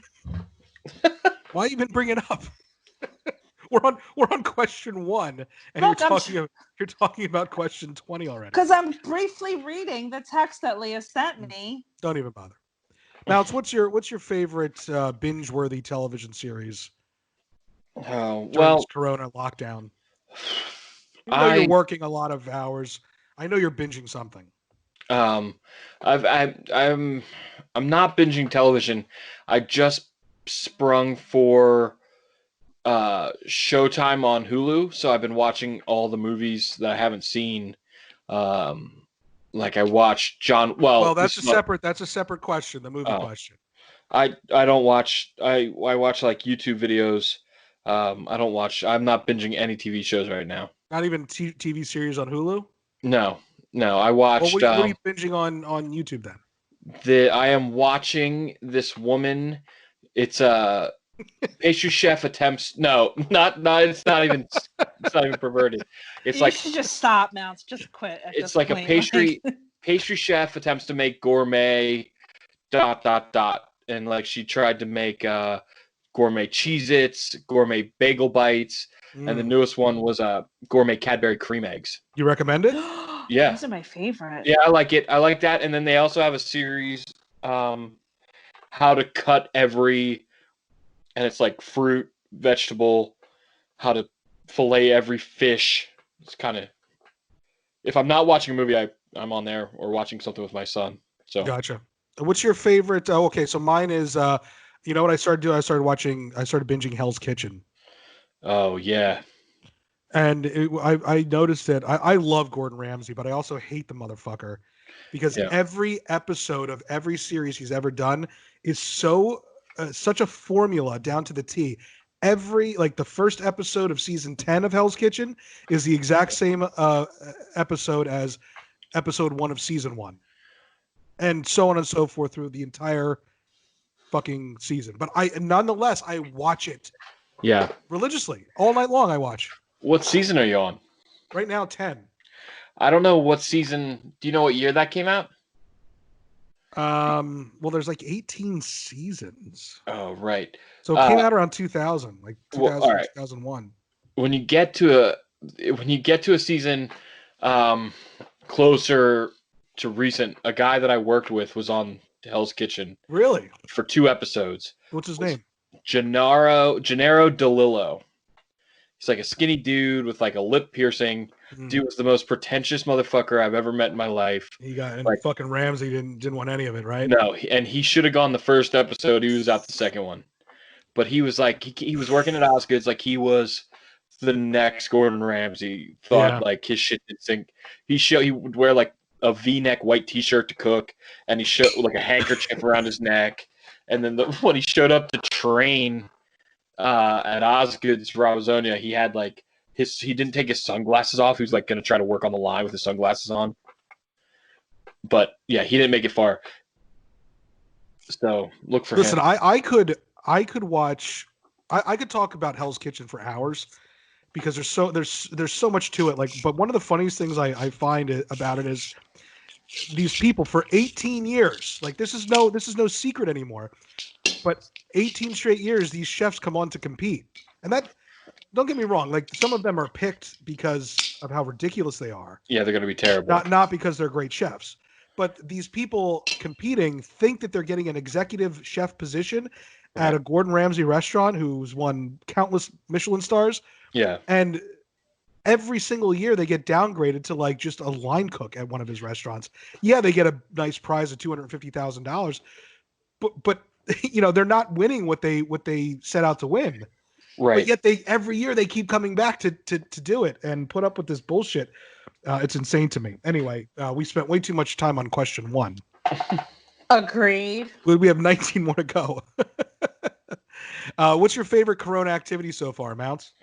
Why even bring it up? We're on question 1, and Look, you're talking about question 20 already. Because I'm briefly reading the text that Leah sent me. Don't even bother. Mounts, what's your favorite binge-worthy television series? Oh, during this Corona lockdown. Even though you're working a lot of hours, I know you're binging something. I'm not binging television. I just sprung for Showtime on Hulu, so I've been watching all the movies that I haven't seen. Like I watched John. Well, that's a separate question. The movie question. I don't watch. I watch like YouTube videos. I don't watch. I'm not binging any TV shows right now. Not even TV series on Hulu. No. I watched. What are you binging on YouTube then? I am watching this woman. It's a pastry chef attempts. No, not. It's not even. It's not even perverted. It's you should just stop, Mounts. Just quit. It's like point. A pastry chef attempts to make gourmet. ... And like she tried to make gourmet Cheez-Its, gourmet bagel bites, and the newest one was gourmet Cadbury cream eggs. You recommend it? Yeah, those are my favorite. Yeah, I like it. I like that. And then they also have a series, how to cut every, and it's like fruit, vegetable, how to fillet every fish. It's kind of, if I'm not watching a movie, I'm on there or watching something with my son. So gotcha. What's your favorite? Okay, so mine is, you know what I started doing? I started binging Hell's Kitchen. Oh yeah. And I noticed that I love Gordon Ramsay, but I also hate the motherfucker because every episode of every series he's ever done is such a formula down to the T. The first episode of season 10 of Hell's Kitchen is the exact same episode as episode 1 of season 1. And so on and so forth through the entire fucking season. But nonetheless, I watch it. Yeah. Religiously. All night long I watch. What season are you on? Right now, 10. I don't know what season. Do you know what year that came out? Well, there's like 18 seasons. Oh, right. So it came out around 2000, like 2000, well, right. 2001. When you get to a season closer to recent, a guy that I worked with was on Hell's Kitchen. Really? For 2 episodes. What's his name? Gennaro DeLillo. He's like a skinny dude with like a lip piercing. Dude was the most pretentious motherfucker I've ever met in my life. Fucking Ramsay didn't want any of it, right? No, and he should have gone the first episode. He was out the second one. But he was like, he was working at Osgood's like he was the next Gordon Ramsay. Thought like his shit didn't sink. He would wear like a V-neck white T-shirt to cook, and he showed like a handkerchief around his neck. And then when he showed up to train at Osgood's for Arizona, he had like he didn't take his sunglasses off. He was like going to try to work on the line with his sunglasses on. But yeah, he didn't make it far. So look for him. Listen, I could watch. I could talk about Hell's Kitchen for hours because there's so much to it. Like, but one of the funniest things I find about it is these people for 18 years. Like this is no secret anymore. But 18 straight years, these chefs come on to compete, and that. Don't get me wrong. Like some of them are picked because of how ridiculous they are. Yeah, they're going to be terrible. Not because they're great chefs. But these people competing think that they're getting an executive chef position at a Gordon Ramsay restaurant who's won countless Michelin stars. Yeah. And every single year they get downgraded to like just a line cook at one of his restaurants. Yeah, they get a nice prize of $250,000. But you know, they're not winning what they set out to win. Right. But yet every year they keep coming back to do it and put up with this bullshit. It's insane to me. Anyway, we spent way too much time on question 1. Agreed. We have 19 more to go. What's your favorite Corona activity so far, Mounts?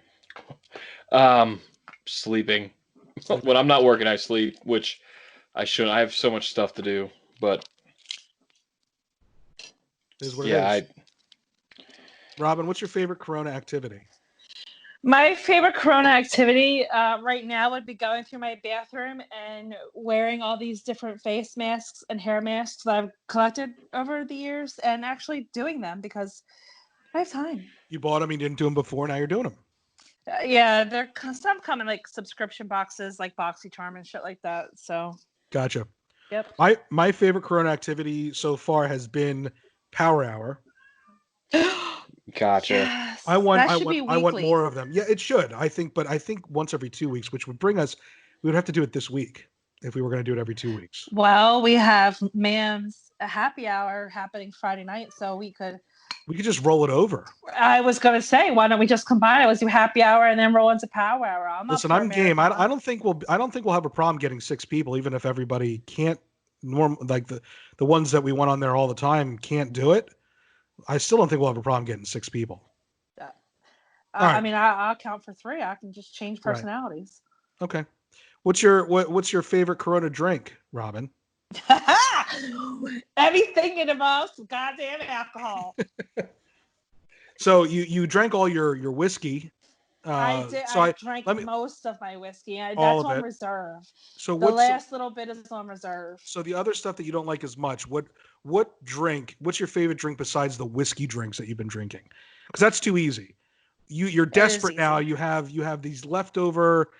sleeping. When I'm not working, I sleep, which I shouldn't. I have so much stuff to do, but It is what it is. I Robin, what's your favorite Corona activity? My favorite Corona activity right now would be going through my bathroom and wearing all these different face masks and hair masks that I've collected over the years and actually doing them because I have time. You bought them, you didn't do them before, now you're doing them. Yeah, some come in like subscription boxes, like BoxyCharm and shit like that. So, Gotcha. yep. My favorite Corona activity so far has been Power Hour. gotcha. Yes, I want weekly. more of them. Yeah, it should. I think once every 2 weeks, which would bring us, we would have to do it this week if we were going to do it every 2 weeks. Well, we have Mam's happy hour happening Friday night, so we could just roll it over. I was going to say, why don't we just combine it? Let's do happy hour and then roll into Power Hour. Listen, I'm game. I don't think we'll have a problem getting 6 people, even if everybody can't like the ones that we want on there all the time can't do it. I still don't think we'll have a problem getting 6 people. I mean, I'll count for 3. I can just change personalities. Right. Okay. What's your favorite Corona drink, Robin? Anything that involves goddamn alcohol. So you drank all your whiskey. I did. So I drank most of my whiskey. That's on reserve. So the last little bit is on reserve. So the other stuff that you don't like as much, what's your favorite drink besides the whiskey drinks that you've been drinking? Because that's too easy. You're desperate now. You have these leftover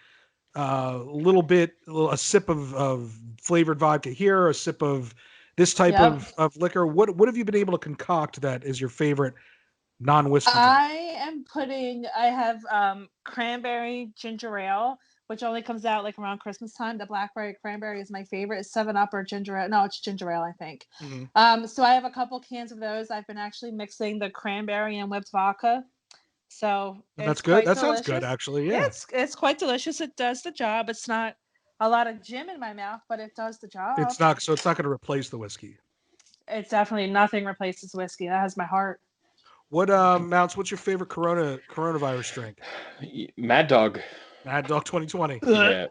a sip of flavored vodka here, a sip of this type of liquor. What have you been able to concoct that is your favorite non-whiskey drink? I have cranberry ginger ale, which only comes out like around Christmas time. The blackberry cranberry is my favorite. It's 7-Up or ginger ale. No, it's ginger ale, I think. Mm-hmm. So I have a couple cans of those. I've been actually mixing the cranberry and whipped vodka. So that's good. That sounds good, actually. Yeah, it's quite delicious. It does the job. It's not a lot of gin in my mouth, but it does the job. It's not going to replace the whiskey. It's definitely nothing replaces whiskey. That has my heart. What Mounts? What's your favorite coronavirus drink? Mad Dog. Mad Dog 2020. Yeah.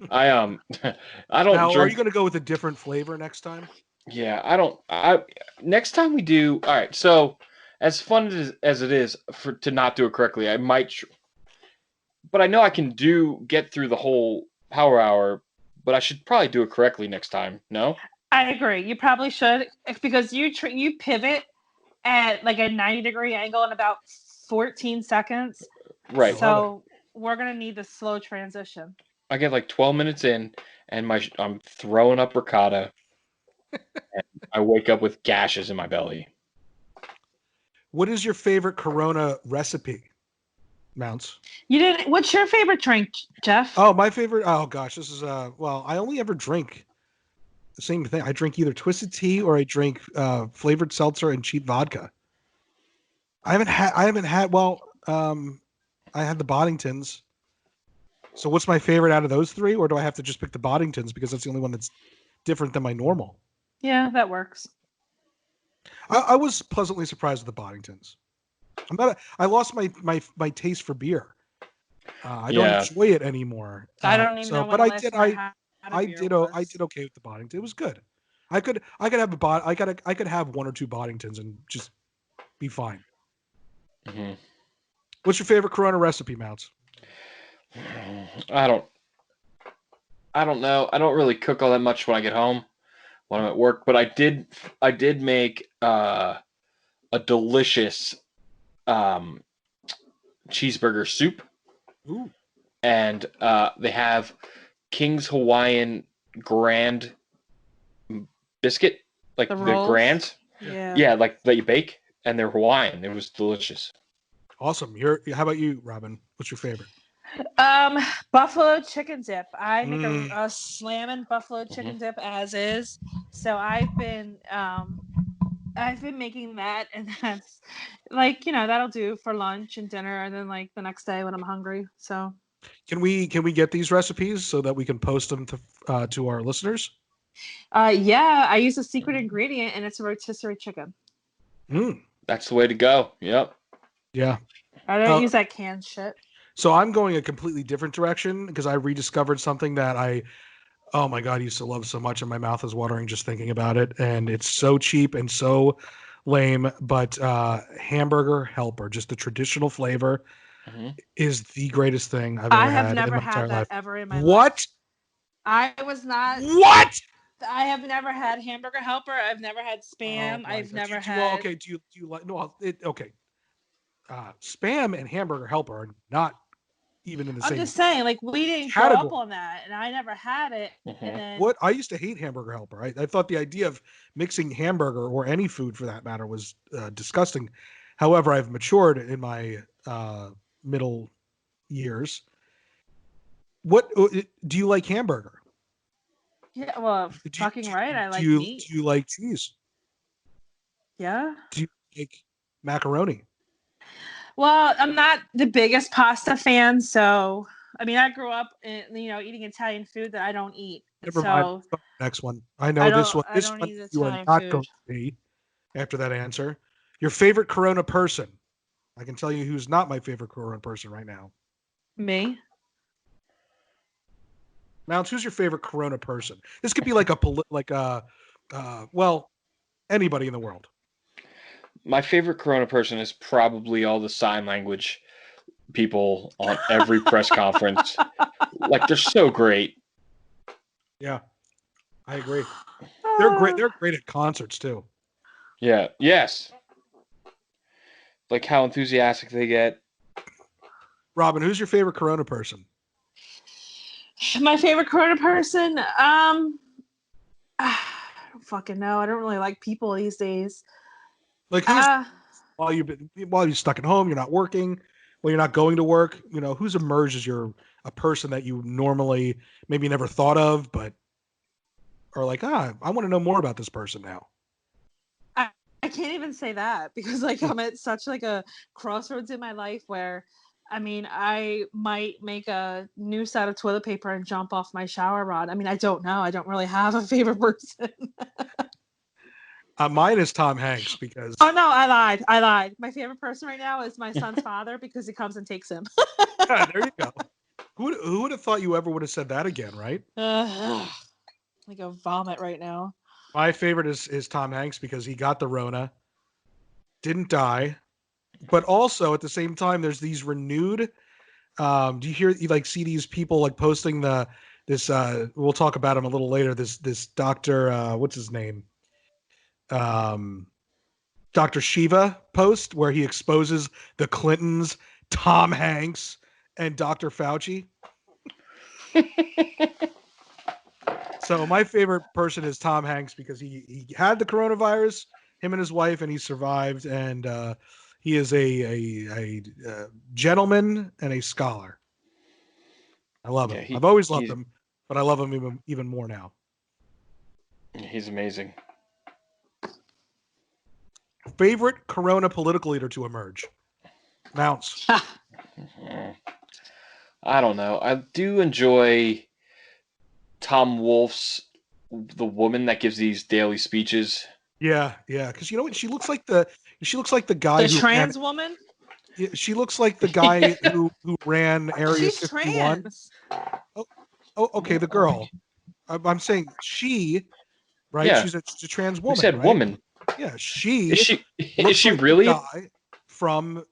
I don't. Now, are you going to go with a different flavor next time? Yeah, I don't. Next time we do. All right. So, as fun as it is to not do it correctly, I might. But I know I can get through the whole Power Hour. But I should probably do it correctly next time. No. I agree. You probably should, because you pivot at like a 90-degree angle in about 14 seconds. Right. So we're gonna need the slow transition. I get like 12 minutes in, and I'm throwing up ricotta, and I wake up with gashes in my belly. What is your favorite Corona recipe, Mounts? What's your favorite drink, Jeff? Oh, my favorite. Oh gosh, this is well, I only ever drink the same thing. I drink either twisted tea or I drink flavored seltzer and cheap vodka. I haven't had. Well, I had the Boddingtons. So what's my favorite out of those 3, or do I have to just pick the Boddingtons because that's the only one that's different than my normal? Yeah, that works. I was pleasantly surprised with the Boddingtons. I lost my taste for beer. I don't enjoy it anymore. I don't even know. But I did. I did okay with the Boddington. It was good. I could have I could have 1 or 2 Boddingtons and just be fine. Mm-hmm. What's your favorite Corona recipe, Mounts? I don't know. I don't really cook all that much when I get home, when I'm at work. But I did make a delicious cheeseburger soup. Ooh. And they have King's Hawaiian Grand biscuit, like the Grand. Yeah, like that you bake, and they're Hawaiian. It was delicious. Awesome. How about you, Robin? What's your favorite? Buffalo chicken dip. I make a slamming buffalo chicken dip as is. So I've been making that, and that's like, that'll do for lunch and dinner, and then like the next day when I'm hungry. So can we get these recipes so that we can post them to our listeners? Yeah, I use a secret ingredient, and it's a rotisserie chicken. That's the way to go. Yep. Yeah. I don't use that canned shit. So I'm going a completely different direction because I rediscovered something that oh my God, I used to love so much, and my mouth is watering just thinking about it. And it's so cheap and so lame, but hamburger helper, just the traditional flavor, is the greatest thing I've ever had in my entire life. Ever in my What? life. I was not. What? I have never had hamburger helper. I've never had Spam. I've never had. Okay, do you like? No, okay. Spam and hamburger helper are not even in the I'm same just saying, like, we didn't grow category. up on that, and I never had it. And then What? I used to hate hamburger helper. I thought the idea of mixing hamburger or any food for that matter was disgusting. However, I've matured in my middle years. What do you like hamburger? yeah, well, fucking right. I like meat. Do you like cheese? Yeah. Do you like macaroni? Well, I'm not the biggest pasta fan, so I mean, I grew up, eating Italian food that I don't eat. Never so mind. Next one. I know this one. I This don't one eat you are Italian not food. going to be after that answer. Your favorite Corona person. I can tell you who's not my favorite Corona person right now. Me. Mounts, who's your favorite Corona person? This could be like anybody in the world. My favorite Corona person is probably all the sign language people on every press conference. Like, they're so great. Yeah, I agree. They're great. They're great at concerts too. Yeah. Yes. Like how enthusiastic they get. Robin, who's your favorite Corona person? My favorite Corona person? I don't fucking know. I don't really like people these days. Like who's while you're stuck at home, you're not working, when you're not going to work, who's emerged as a person that you normally maybe never thought of, but are like, I want to know more about this person now. I can't even say that because I'm at such a crossroads in my life where, I mean, I might make a new set of toilet paper and jump off my shower rod. I mean, I don't know. I don't really have a favorite person. Mine is Tom Hanks because. Oh no, I lied. My favorite person right now is my son's father because he comes and takes him. Yeah, there you go. Who would have thought you ever would have said that again, right? Like a vomit right now. My favorite is Tom Hanks because he got the Rona, didn't die, but also at the same time there's these renewed. Do you see these people posting this? We'll talk about him a little later. This doctor, what's his name? Dr. Shiva post where he exposes the Clintons, Tom Hanks, and Dr. Fauci. So my favorite person is Tom Hanks because he had the coronavirus, him and his wife, and he survived. And he is a gentleman and a scholar. I love him. I've always loved him, but I love him even more now. He's amazing. Favorite Corona political leader to emerge? Mounts. I don't know. I do enjoy Tom Wolfe's the woman that gives these daily speeches. Yeah, because you know what? She looks like the guy the trans woman. She looks like the guy who ran Area 51. Trans. Oh, okay, the girl. I'm saying she, right? Yeah. She's a trans woman. You said right? woman. Yeah, she. Is she really? Guy from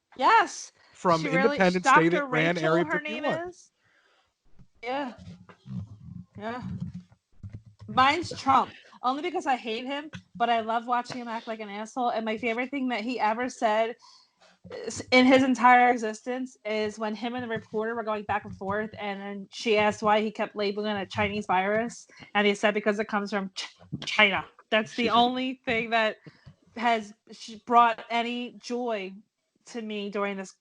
Independence Day that ran Area 51. Her name is. Yeah. Mine's Trump. Only because I hate him, but I love watching him act like an asshole. And my favorite thing that he ever said in his entire existence is when him and the reporter were going back and forth, and then she asked why he kept labeling it a Chinese virus, and he said because it comes from China. That's the only thing that has brought any joy to me during this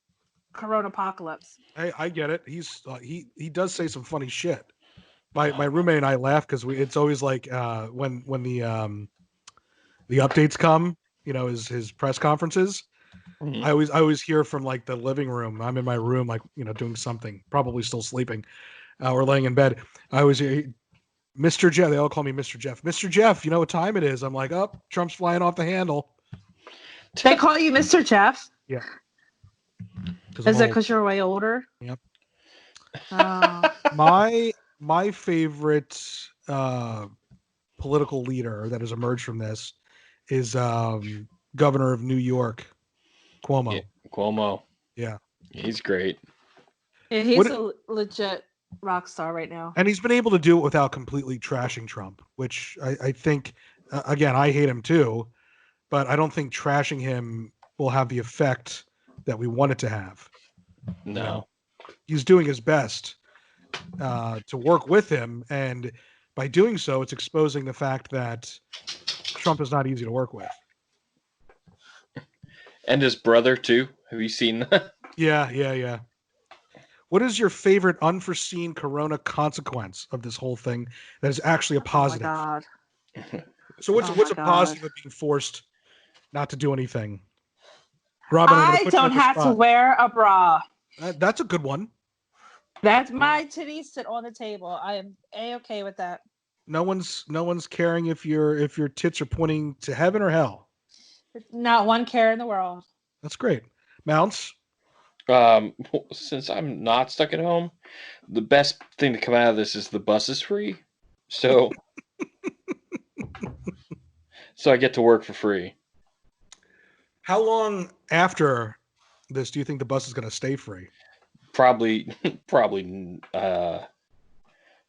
Corona apocalypse. Hey, I get it. He's he does say some funny shit. My roommate and I laugh because it's always like when the updates come, his press conferences. Mm-hmm. I always hear from the living room. I'm in my room, doing something, probably still sleeping, or laying in bed. I always hear Mr. Jeff. They all call me Mr. Jeff. Mr. Jeff, you know what time it is? I'm like, oh, Trump's flying off the handle. They call you Mr. Jeff? Yeah. Is it because you're way older? Yep. My favorite political leader that has emerged from this is Governor of New York, Cuomo. Yeah, Cuomo. Yeah, he's great. Yeah, he's a legit rock star right now. And he's been able to do it without completely trashing Trump, which I think, again, I hate him too, but I don't think trashing him will have the effect that we want it to have. No. You know? He's doing his best to work with him, and by doing so, it's exposing the fact that Trump is not easy to work with. And his brother too. Have you seen that? Yeah. What is your favorite unforeseen corona consequence of this whole thing that is actually a positive? Oh my God. So what's a positive of being forced not to do anything? Robin, I don't have to wear a bra. That's a good one. That's my titties sit on the table. I am A-okay with that. No one's caring if your tits are pointing to heaven or hell. Not one care in the world. That's great. Mounts. Since I'm not stuck at home, the best thing to come out of this is the bus is free. So so I get to work for free. How long after this do you think the bus is going to stay free? Probably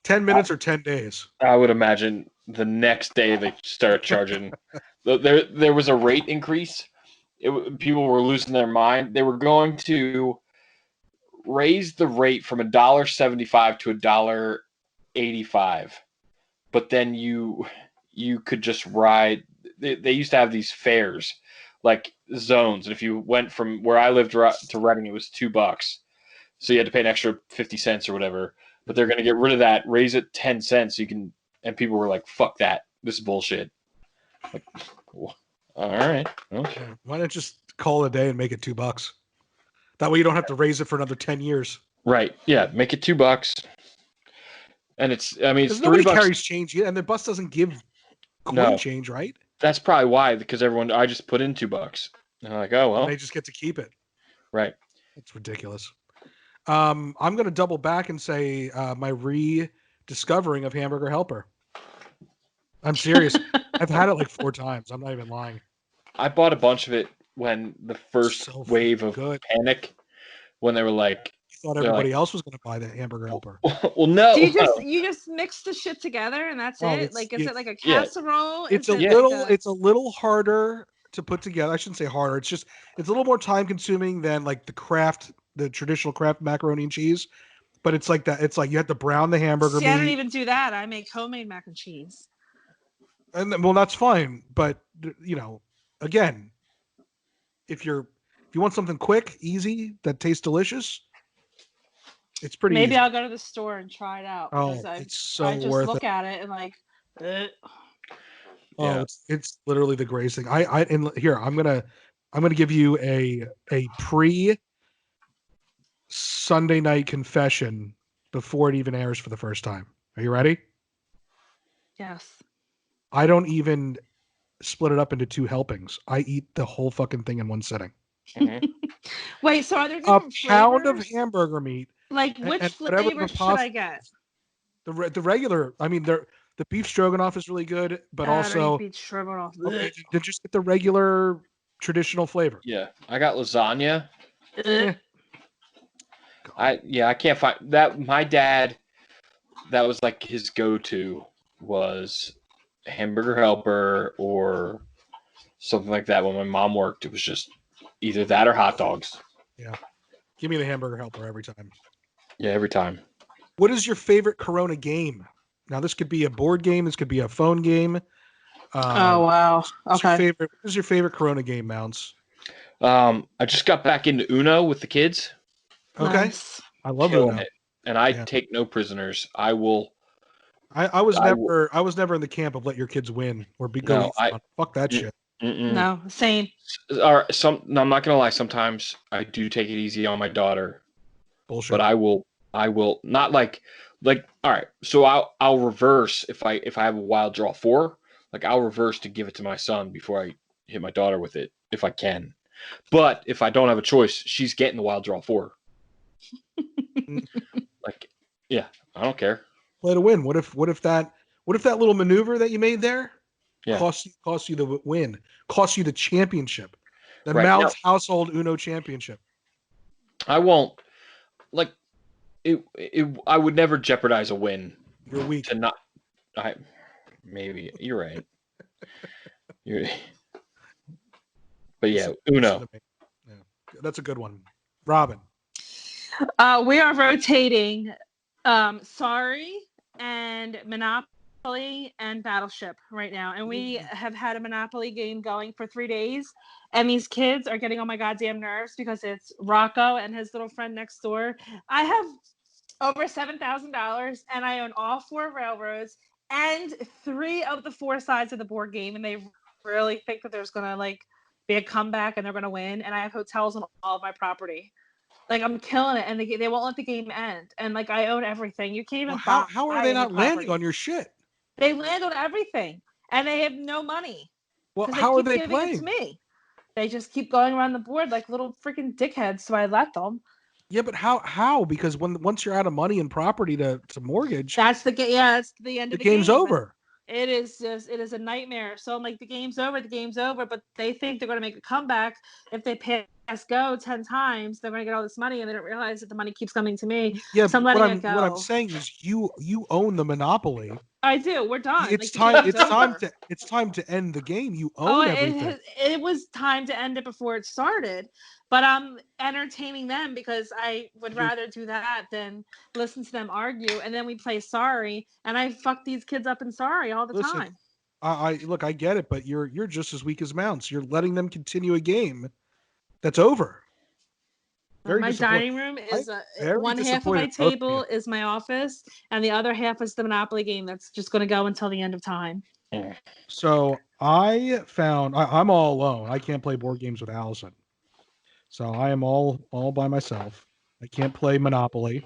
10 minutes or 10 days? I would imagine the next day they start charging. There was a rate increase. People were losing their mind. They were going to raise the rate from $1.75 to $1.85, but then you could just ride. They used to have these fares, like zones, and if you went from where I lived to Reading, it was $2, so you had to pay an extra 50 cents or whatever. But they're going to get rid of that, raise it 10 cents. So you can, and people were like, "Fuck that! This is bullshit." Like, all right, okay. Why not just call it a day and make it $2? That way you don't have to raise it for another 10 years. Right? Yeah, make it $2, and it's $3. Nobody carries change, and the bus doesn't give coin change, right? That's probably why, because I just put in $2, and I'm like, oh well, and they just get to keep it. Right? That's ridiculous. I'm going to double back and say my rediscovering of Hamburger Helper. I'm serious. I've had it like 4 times. I'm not even lying. I bought a bunch of it when the first wave of panic, when they were like, you thought everybody else was going to buy the Hamburger Helper. Well, no. You just mix the shit together and that's it. Like, is it like a casserole? It's a little harder to put together. I shouldn't say harder. It's a little more time consuming than like the traditional Kraft macaroni and cheese. But it's like that. It's like you have to brown the hamburger meat. I don't even do that. I make homemade mac and cheese. And well, that's fine. But again, if you want something quick, easy, that tastes delicious, it's pretty Maybe easy. I'll go to the store and try it out. It's so I just worth look it. at it and like, it's literally the greatest thing. Here, I'm gonna give you a pre Sunday night confession before it even airs for the first time. Are you ready? Yes. I don't even split it up into 2 helpings. I eat the whole fucking thing in one sitting. Mm-hmm. Wait, so are there different pound flavors? of hamburger meat? Like which flavor should I get? The regular. I mean, the beef stroganoff is really good, but also beef stroganoff. Okay, then just get the regular traditional flavor. Yeah, I got lasagna. I can't find that. My dad, that was like his go-to was Hamburger Helper or something like that. When my mom worked, it was just either that or hot dogs. Yeah, give me the Hamburger Helper every time. Yeah, every time. What is your favorite Corona game? Now, this could be a board game. This could be a phone game. Oh wow! Okay. What is your favorite Corona game, Mounts? I just got back into Uno with the kids. Okay, nice. I love Uno, and I take no prisoners. I will. I was never in the camp of let your kids win or be going. Fuck that shit. No, same. I'm not gonna lie. Sometimes I do take it easy on my daughter. Bullshit. But I will not like all right. So I'll reverse if I have a wild draw 4. Like I'll reverse to give it to my son before I hit my daughter with it if I can. But if I don't have a choice, she's getting the wild draw 4. Like Yeah, I don't care. Play to win. What if that little maneuver that you made there Yeah. cost you the win, cost you the championship, the Right. Mounts Household Uno Championship? I won't like it. I would never jeopardize a win. You're weak. To not. Maybe you're right. But yeah, Uno. Yeah, that's a good one. Robin. We are rotating Sorry and Monopoly and Battleship right now. And we have had a Monopoly game going for 3 days. And these kids are getting on my goddamn nerves because it's Rocco and his little friend next door. I have over $7,000 and I own all 4 railroads and 3 of the 4 sides of the board game. And they really think that there's going to be a comeback and they're going to win. And I have hotels on all of my property. I'm killing it, and they won't let the game end. And I own everything. You can't even how are they not landing on your shit? They land on everything, and they have no money. Well, how are they giving playing? It to me. They just keep going around the board like little freaking dickheads. So I let them. Yeah, but how? Because once you're out of money and property to mortgage, that's the game. Yeah, that's the end of the game's game. over. It is a nightmare. So I'm like, the game's over, but they think they're going to make a comeback. If they pass go 10 times, they're going to get all this money, and they don't realize that the money keeps coming to me. Yeah, so what I'm saying is you own the monopoly. I do. We're done. It's time to end the game. You own everything. It was time to end it before it started. But I'm entertaining them because I would rather do that than listen to them argue. And then we play Sorry, and I fuck these kids up in Sorry all the time. I get it, but you're just as weak as Mounts. You're letting them continue a game that's over. My dining room is one half of my table is my office, and the other half is the Monopoly game that's just going to go until the end of time. So I found I'm all alone. I can't play board games with Allison. So I am all by myself. I can't play Monopoly.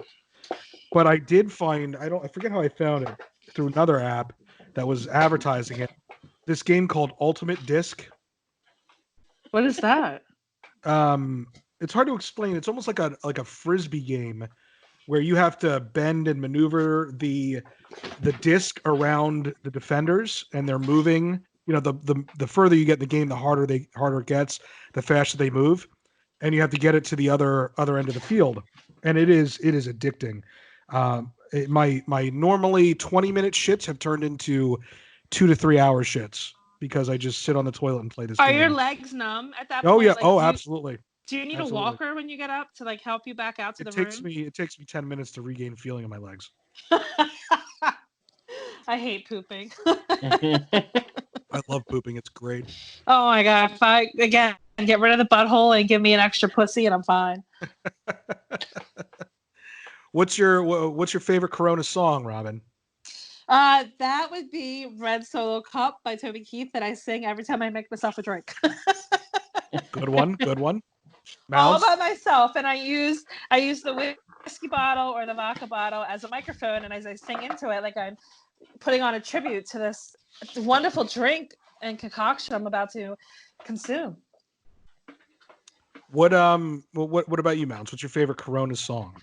But I did find I forget how I found it through another app that was advertising it. This game called Ultimate Disc. What is that? It's hard to explain. It's almost like a frisbee game where you have to bend and maneuver the disc around the defenders, and they're moving. You know, the further you get in the game, the harder it gets, the faster they move, and you have to get it to the other end of the field. And it is addicting. My normally 20-minute shits have turned into 2 to 3 hour shits because I just sit on the toilet and play this game. Are your legs numb at that point? Oh yeah. Absolutely. Do you need a walker when you get up to help you back out to the room? It takes me 10 minutes to regain feeling in my legs. I hate pooping. I love pooping. It's great. Oh my God. If I, again, get rid of the butthole and give me an extra pussy and I'm fine. What's your favorite Corona song, Robin? That would be Red Solo Cup by Toby Keith that I sing every time I make myself a drink. Good one. All by myself, and I use the whiskey bottle or the vodka bottle as a microphone, and as I sing into it, like I'm putting on a tribute to this wonderful drink and concoction I'm about to consume. What about you, Mounts? What's your favorite Corona song?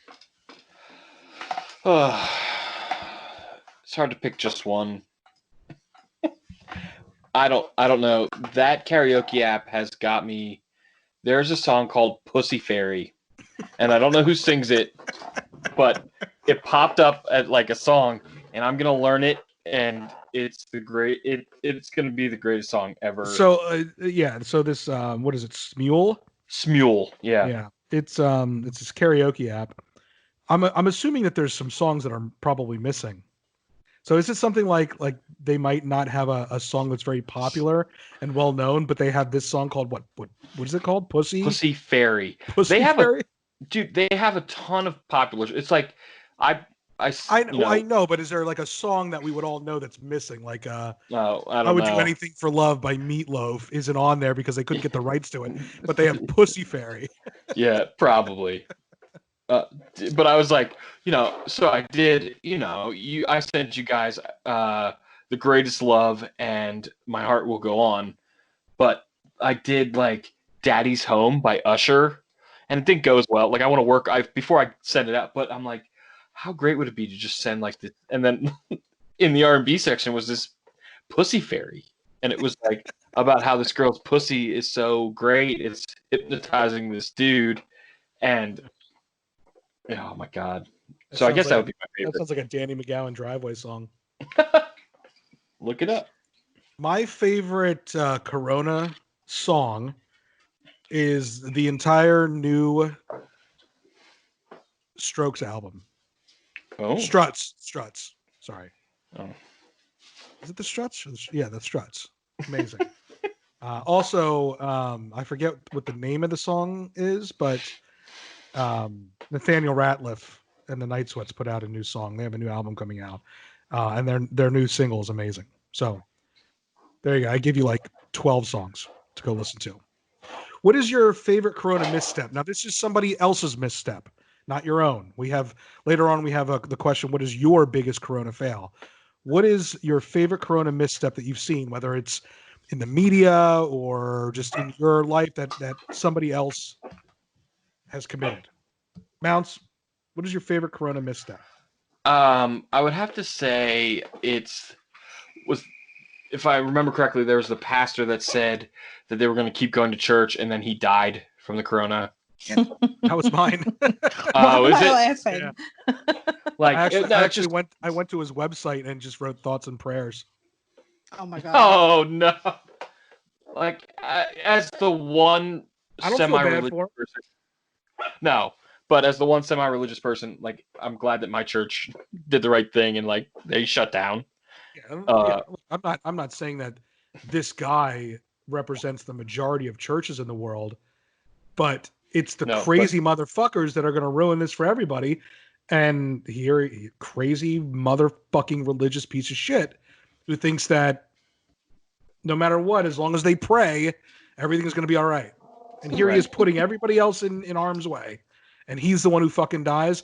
It's hard to pick just one. I don't know. That karaoke app has got me. There's a song called Pussy Fairy, and I don't know who sings it, but it popped up at a song, and I'm gonna learn it, and it's gonna be the greatest song ever. So so this what is it? Smule? Yeah. Yeah. It's this karaoke app. I'm assuming that there's some songs that are probably missing. So is it something like they might not have a song that's very popular and well known, but they have this song called what is it called? Pussy Fairy. They have a ton of popular. It's like I know, but is there a song that we would all know that's missing? No, I don't I Would know. Do Anything for Love by Meatloaf isn't on there because they couldn't get the rights to it, but they have Pussy Fairy. Yeah, probably. But I was like, so I did, I sent you guys The Greatest Love and My Heart Will Go On. But I did Daddy's Home by Usher, and it didn't go as well. I want to work before I send it out, but I'm like, how great would it be to just send like the, and then in the R&B section was this pussy fairy, and it was like about how this girl's pussy is so great, it's hypnotizing this dude, and oh my god. So I guess that would be my favorite. That sounds like a Danny McGowan Driveway song. Look it up. My favorite Corona song is the entire new Strokes album. Oh. Struts. Sorry. Oh. Is it the Struts? Yeah, the Struts. Amazing. Also, I forget what the name of the song is, but Nathaniel Rateliff and the Night Sweats put out a new song. They have a new album coming out, and their new single is amazing. So there you go. I give you like 12 songs to go listen to. What is your favorite Corona misstep? Now, this is somebody else's misstep, not your own. We have later on. We have the question: what is your biggest Corona fail? What is your favorite Corona misstep that you've seen, whether it's in the media or just in your life that somebody else has committed? Mounts, what is your favorite Corona misstep? I would have to say was, if I remember correctly, there was the pastor that said that they were going to keep going to church, and then he died from the Corona. That was mine. Oh, is it? Laughing. Yeah. Like I actually went to his website and just wrote thoughts and prayers. Oh my god. Oh no! Like as the one I don't feel bad semi-religious for him. person. No, but as the one semi-religious person, like I'm glad that my church did the right thing and like they shut down. Yeah, I'm not saying that this guy represents the majority of churches in the world, but it's the crazy motherfuckers that are going to ruin this for everybody. And here, crazy motherfucking religious piece of shit who thinks that no matter what, as long as they pray, everything's going to be all right. And here he is putting everybody else in harm's way, and he's the one who fucking dies.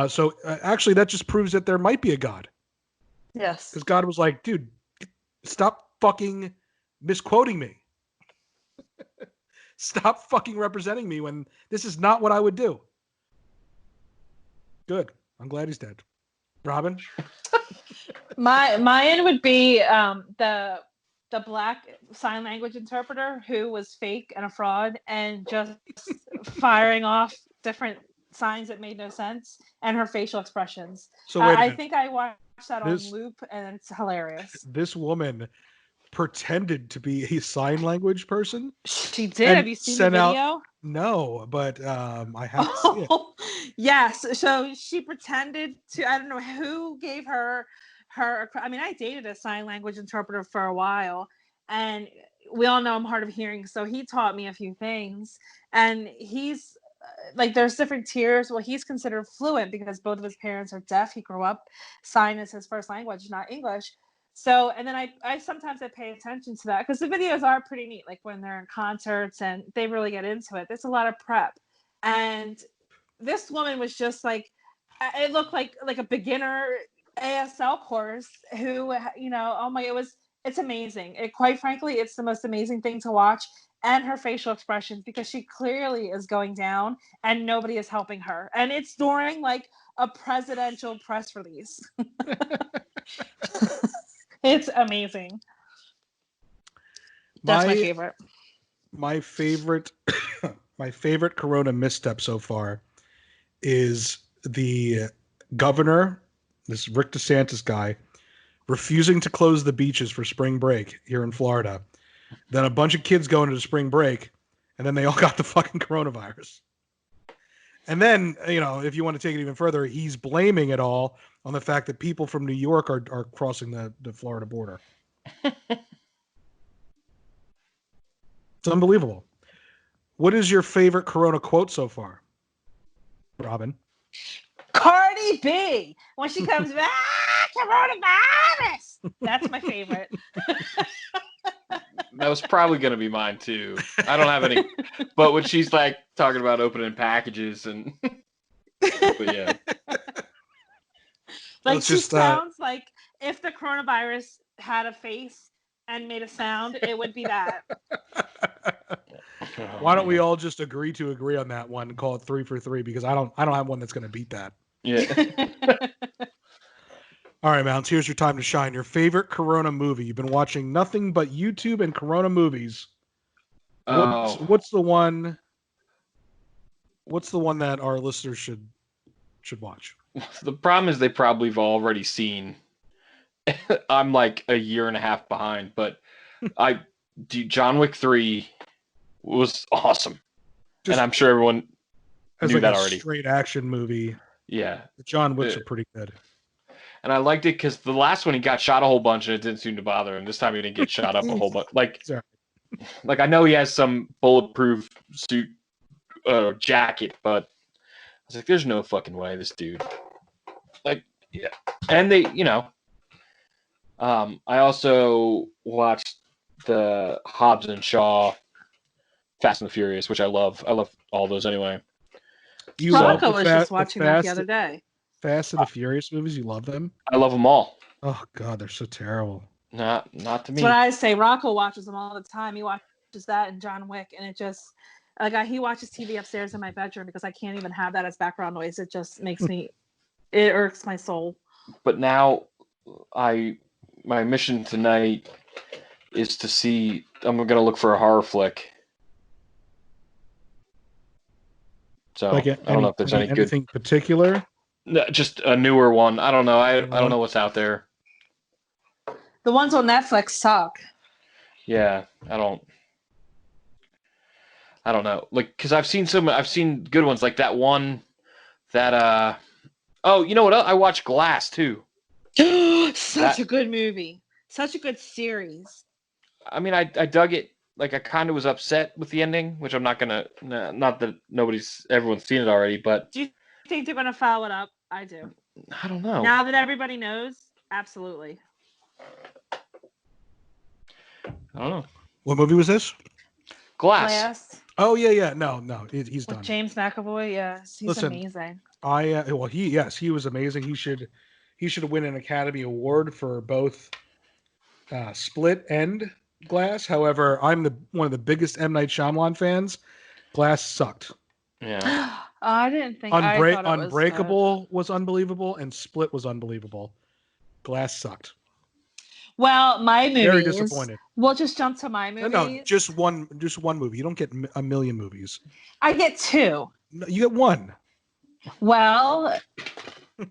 So actually, that just proves that there might be a God. Yes. Because God was like, dude, stop fucking misquoting me. Stop fucking representing me when this is not what I would do. Good. I'm glad he's dead. Robin? Mine would be the black sign language interpreter who was fake and a fraud and just firing off different signs that made no sense, and her facial expressions. So I think I watched that on loop, and it's hilarious. This woman pretended to be a sign language person. She did. Have you seen the video? No, but I have to see it. Yes. So she pretended to, I don't know who gave her, I mean, I dated a sign language interpreter for a while, and we all know I'm hard of hearing. So he taught me a few things, and he's like, there's different tiers. Well, he's considered fluent because both of his parents are deaf. He grew up sign as his first language, not English. So, and then I sometimes I pay attention to that because the videos are pretty neat. Like when they're in concerts and they really get into it. There's a lot of prep, and this woman was just like, it looked like a beginner ASL course. Who, you know, oh my, it's amazing. Quite frankly, it's the most amazing thing to watch. And her facial expressions, because she clearly is going down and nobody is helping her. And it's during like a presidential press release. It's amazing. That's my favorite. My favorite my favorite Corona misstep so far is the governor, this Rick DeSantis guy, refusing to close the beaches for spring break here in Florida. Then a bunch of kids go into spring break, and then they all got the fucking coronavirus. And then, you know, if you want to take it even further, he's blaming it all on the fact that people from New York are crossing the Florida border. It's unbelievable. What is your favorite Corona quote so far, Robin? Cardi B, when she comes back, coronavirus. That's my favorite. That was probably going to be mine too. I don't have any, but when she's like talking about opening packages and, but yeah, like she sounds like if the coronavirus had a face and made a sound, it would be that. Why don't we all just agree on that one and call it 3 for 3? Because I don't have one that's going to beat that. Yeah. All right, Mounts, here's your time to shine. Your favorite Corona movie. You've been watching nothing but YouTube and Corona movies. What's the one that our listeners should watch? The problem is they probably have already seen. I'm like a year and a half behind, but John Wick 3 was awesome. And I'm sure everyone knew that already. Straight action movie. Yeah. The John Wicks are pretty good. And I liked it because the last one he got shot a whole bunch and it didn't seem to bother him. This time he didn't get shot up a whole bunch. Like I know he has some bulletproof suit jacket, but I was like, there's no fucking way this dude. Like, yeah. And they, I also watched the Hobbs and Shaw Fast and the Furious, which I love. I love all those anyway. Rocco was just watching that the other day. Fast and the Furious movies, you love them? I love them all. Oh God, they're so terrible. Not to me. That's what I say. Rocco watches them all the time. He watches that and John Wick, and it just he watches TV upstairs in my bedroom because I can't even have that as background noise. It just makes me, it irks my soul. But now, my mission tonight is to see. I'm gonna look for a horror flick. So I don't know if there's anything particular. No, just a newer one. I don't know. I don't know what's out there. The ones on Netflix suck. Yeah, I don't know. Like, because I've seen good ones like that one. That oh, you know what? I watched Glass too. Such a good movie. Such a good series. I mean, I dug it. Like, I kind of was upset with the ending, which I'm not gonna. Not that everyone's seen it already, but. Do you think they're gonna follow it up? I do. I don't know. Now that everybody knows, absolutely. I don't know. What movie was this? Glass. Oh yeah. No, he's done. With James McAvoy, yes, he's amazing. He was amazing. He should win an Academy Award for both Split and Glass. However, I'm one of the biggest M. Night Shyamalan fans. Glass sucked. Yeah. I didn't think Unbreakable was unbelievable, and Split was unbelievable. Glass sucked. Well, my movies. Very disappointed. We'll just jump to my movies. No, just one movie. You don't get a million movies. I get two. No, you get one. Well, this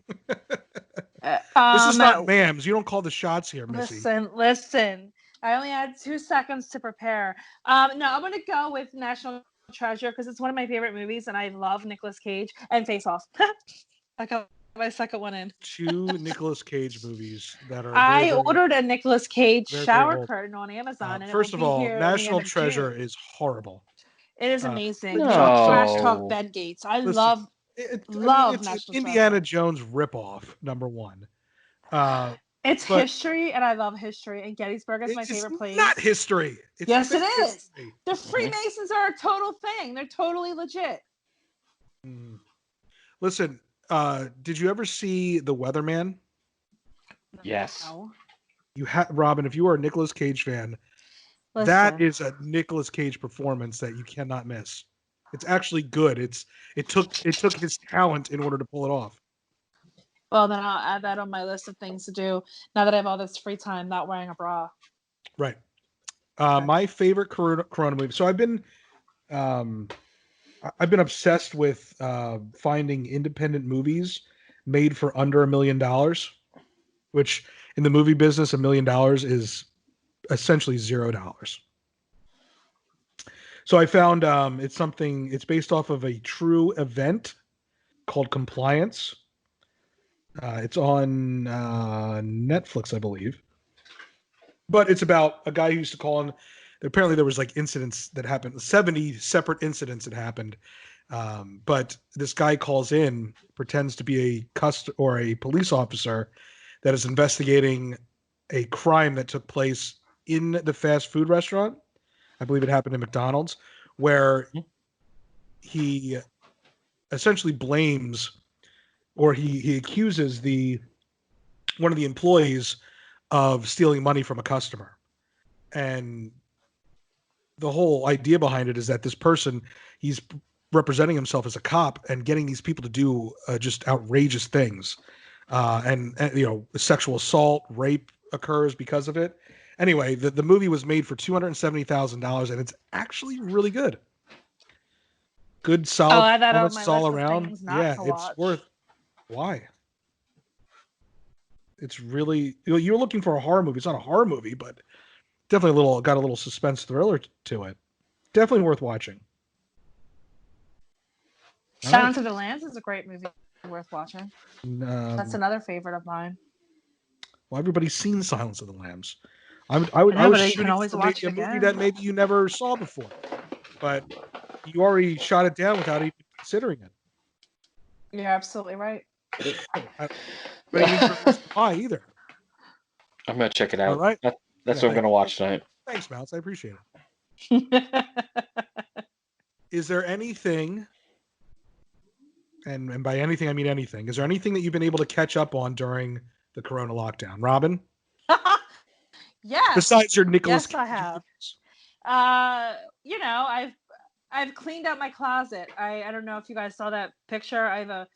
is not Mams. You don't call the shots here, Missy. Listen. I only had 2 seconds to prepare. No, I'm going to go with National Treasure because it's one of my favorite movies, and I love Nicolas Cage and Face Off. I got my second one in. 2 Nicolas Cage movies that are. I ordered a Nicolas Cage shower curtain on Amazon. First of all, National Treasure is horrible. It is amazing. No. Trash talk Ben Gates. Love National Treasure. Indiana Jones ripoff, number one. It's history, and I love history. And Gettysburg is my favorite place. Not history. Yes, it is. History. The Freemasons are a total thing. They're totally legit. Listen, did you ever see The Weatherman? Yes. No. You Robin, if you are a Nicolas Cage fan, that is a Nicolas Cage performance that you cannot miss. It's actually good. It took his talent in order to pull it off. Well, then I'll add that on my list of things to do now that I have all this free time, not wearing a bra. Right. My favorite Corona movie. So I've been obsessed with finding independent movies made for under $1 million, which in the movie business, $1 million is essentially $0. So I found it's based off of a true event called Compliance. It's on Netflix, I believe. But it's about a guy who used to call in. Apparently there was like incidents that happened, 70 separate incidents that happened. But this guy calls in, pretends to be a police officer that is investigating a crime that took place in the fast food restaurant. I believe it happened at McDonald's, where he essentially blames, or he accuses one of the employees of stealing money from a customer. And the whole idea behind it is that this person, he's representing himself as a cop and getting these people to do just outrageous things, and sexual assault, rape occurs because of it. Anyway, the movie was made for $270,000, and it's actually really good. Good, solid I had that on my performances all list of around. things not Yeah, to it's watch. worth. Why? It's really, you're looking for a horror movie. It's not a horror movie, but definitely got a little suspense thriller to it. Definitely worth watching. Silence of the Lambs is a great movie, worth watching. That's Um, another favorite of mine. well, everybody's seen Silence of the Lambs. I know, was but you shooting can always for watch maybe a it movie again. that maybe you never saw before, but you already shot it down without even considering it. You're absolutely right. But any reason why either. I'm gonna check it out. All right. That's what I'm gonna watch tonight. Thanks, Mounts. I appreciate it. Is there anything, and by anything I mean anything, is there anything that you've been able to catch up on during the Corona lockdown, Robin? Yes. Besides your Nicholas Yes, I Cage have. movies. I've cleaned out my closet. I don't know if you guys saw that picture. I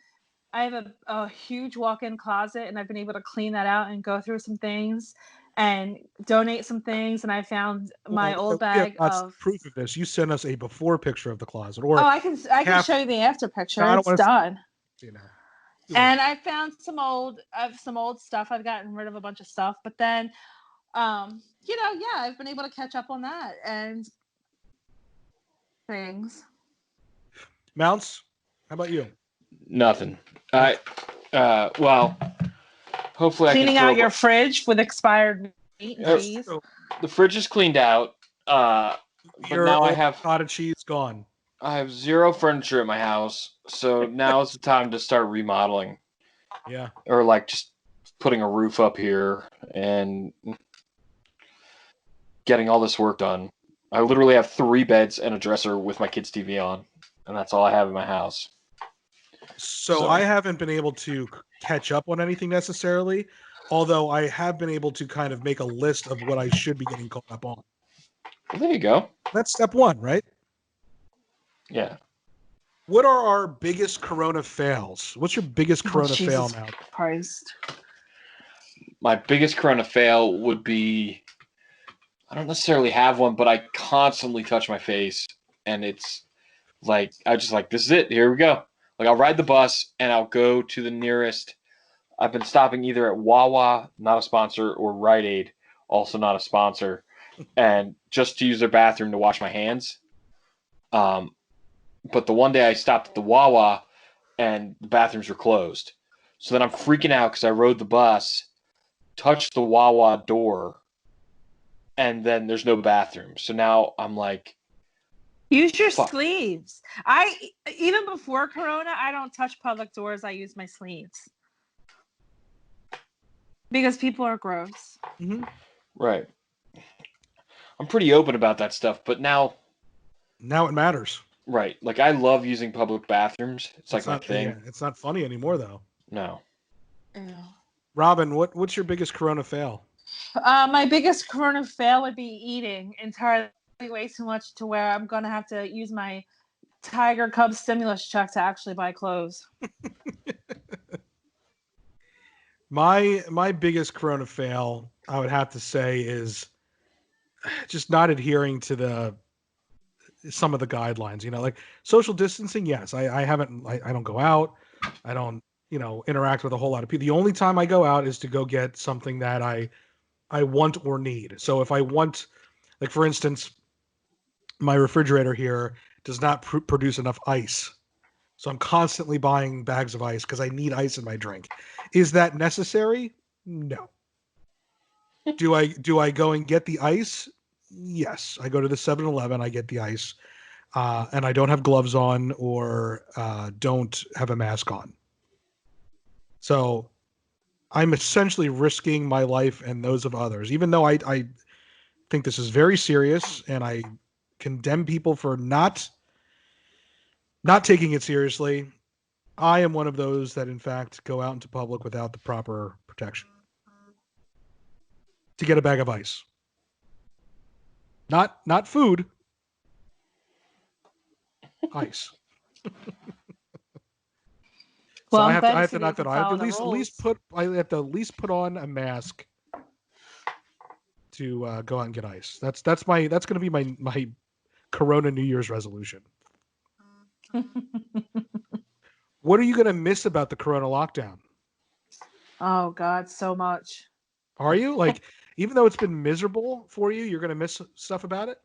have a huge walk-in closet, and I've been able to clean that out and go through some things and donate some things. And I found my old bag of proof of this. You sent us a before picture of the closet, or I can show you the after picture. No, it's done. And I found some old stuff. I've gotten rid of a bunch of stuff, but then I've been able to catch up on that and things. Mounts, how about you? Nothing. Well, hopefully cleaning I can out your fridge with expired meat and cheese. The fridge is cleaned out. But now I have cottage cheese gone. I have zero furniture at my house, so now is the time to start remodeling. Yeah. Or like just putting a roof up here and getting all this work done. I literally have 3 beds and a dresser with my kids' TV on, and that's all I have in my house. So I haven't been able to catch up on anything necessarily, although I have been able to kind of make a list of what I should be getting caught up on. Well, there you go. That's step 1, right? Yeah. What are our biggest Corona fails? What's your biggest Corona fail now? Christ. My biggest Corona fail would be, I don't necessarily have one, but I constantly touch my face, and it's like, I just like, this is it. Here we go. Like, I'll ride the bus, and I'll go to the nearest. I've been stopping either at Wawa, not a sponsor, or Rite Aid, also not a sponsor, and just to use their bathroom to wash my hands. But the one day I stopped at the Wawa, and the bathrooms were closed. So then I'm freaking out because I rode the bus, touched the Wawa door, and then there's no bathroom. So now I'm like, use your sleeves. Even before Corona, I don't touch public doors. I use my sleeves because people are gross. Mm-hmm. Right. I'm pretty open about that stuff, but now it matters. Right. Like, I love using public bathrooms. It's like my thing. Yeah, it's not funny anymore, though. No. Ew. Robin, what's your biggest Corona fail? My biggest Corona fail would be eating entirely way too much to where I'm going to have to use my Tiger Cub stimulus check to actually buy clothes. My biggest Corona fail, I would have to say, is just not adhering to some of the guidelines. Like social distancing. Yes, I don't go out. I don't interact with a whole lot of people. The only time I go out is to go get something that I want or need. So if I want, like for instance, my refrigerator here does not produce enough ice. So I'm constantly buying bags of ice because I need ice in my drink. Is that necessary? No. Do I go and get the ice? Yes. I go to the 7-Eleven, I get the ice. And I don't have gloves on or don't have a mask on. So I'm essentially risking my life and those of others, even though I think this is very serious and I condemn people for not taking it seriously. I am one of those that, in fact, go out into public without the proper protection to get a bag of ice. Not food. Ice. So Well, I I'm have glad to, I to have see to that knock you've that been on. I have to following the rules. I have to at least put on a mask to go out and get ice. That's going to be my Corona New Year's resolution. What are you going to miss about the Corona lockdown? Oh God, so much. Are you like, even though it's been miserable for you, you're going to miss stuff about it?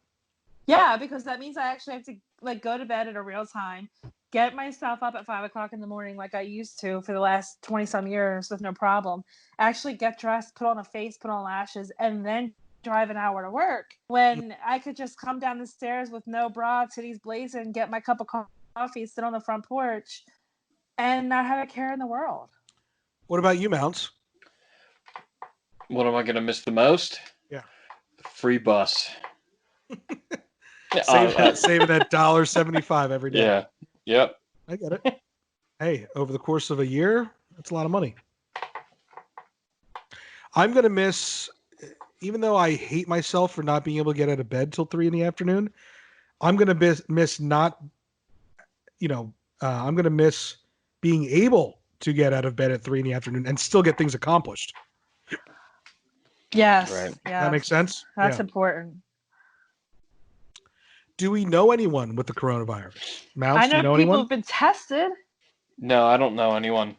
Yeah, because that means I actually have to like go to bed at a real time, get myself up at 5 o'clock in the morning like I used to for the last 20 some years with no problem. Actually get dressed, put on a face, put on lashes, and then drive an hour to work. When I could just come down the stairs with no bra, titties blazing, get my cup of coffee, sit on the front porch, and not have a care in the world. What about you, Mounts? What am I going to miss the most? Yeah. The free bus. Saving that $1.75 every day. Yeah. Yep. I get it. Hey, over the course of a year, that's a lot of money. I'm going to miss, even though I hate myself for not being able to get out of bed till 3 p.m, I'm going to miss not, I'm going to miss being able to get out of bed at 3 p.m. and still get things accomplished. Yes. Right. Yeah. That makes sense? That's important. Do we know anyone with the coronavirus? Mounts, I do you know know people anyone? who've been tested. No, I don't know anyone.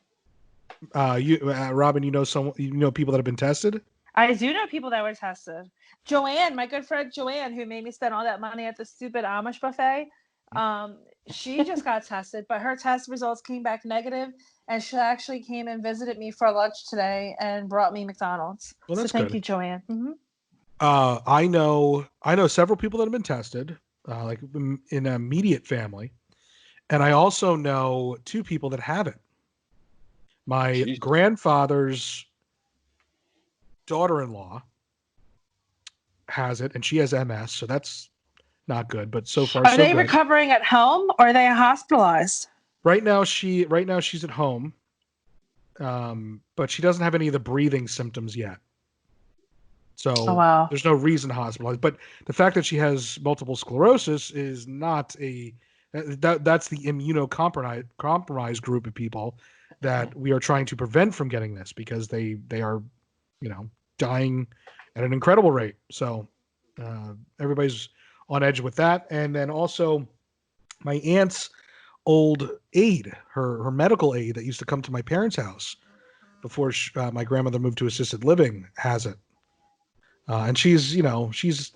Robin, you know people that have been tested? I do know people that were tested. Joanne, my good friend Joanne, who made me spend all that money at the stupid Amish buffet, she just got tested, but her test results came back negative, and she actually came and visited me for lunch today and brought me McDonald's. Well, that's so thank good. you, Joanne. Mm-hmm. I know several people that have been tested, like in an immediate family, and I also know 2 people that haven't. My Jesus. grandfather's daughter-in-law has it, and she has MS, so that's not good. But so far, Are so they good. recovering at home or are they hospitalized? Right now, she's at home, but she doesn't have any of the breathing symptoms yet. So Oh, wow. there's no reason to hospitalize. But the fact that she has multiple sclerosis is not that's the immunocompromised group of people that we are trying to prevent from getting this, because they are, dying at an incredible rate. So everybody's on edge with that. And then also my aunt's old aide, her medical aide that used to come to my parents' house before my grandmother moved to assisted living, has it. And she's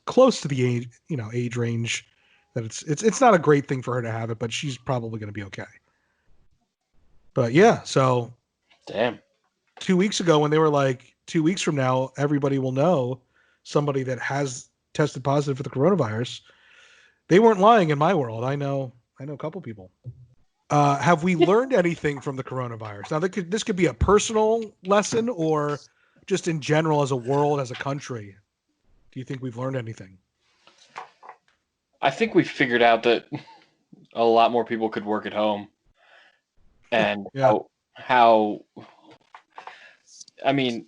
close to the age range that it's not a great thing for her to have it, but she's probably going to be okay. But yeah, so Damn. 2 weeks ago, when they were like 2 weeks from now, everybody will know somebody that has tested positive for the coronavirus, they weren't lying in my world. I know a couple people. Have we learned anything from the coronavirus? Now, this could be a personal lesson or just in general as a world, as a country. Do you think we've learned anything? I think we figured out that a lot more people could work at home, and Yeah. how I mean,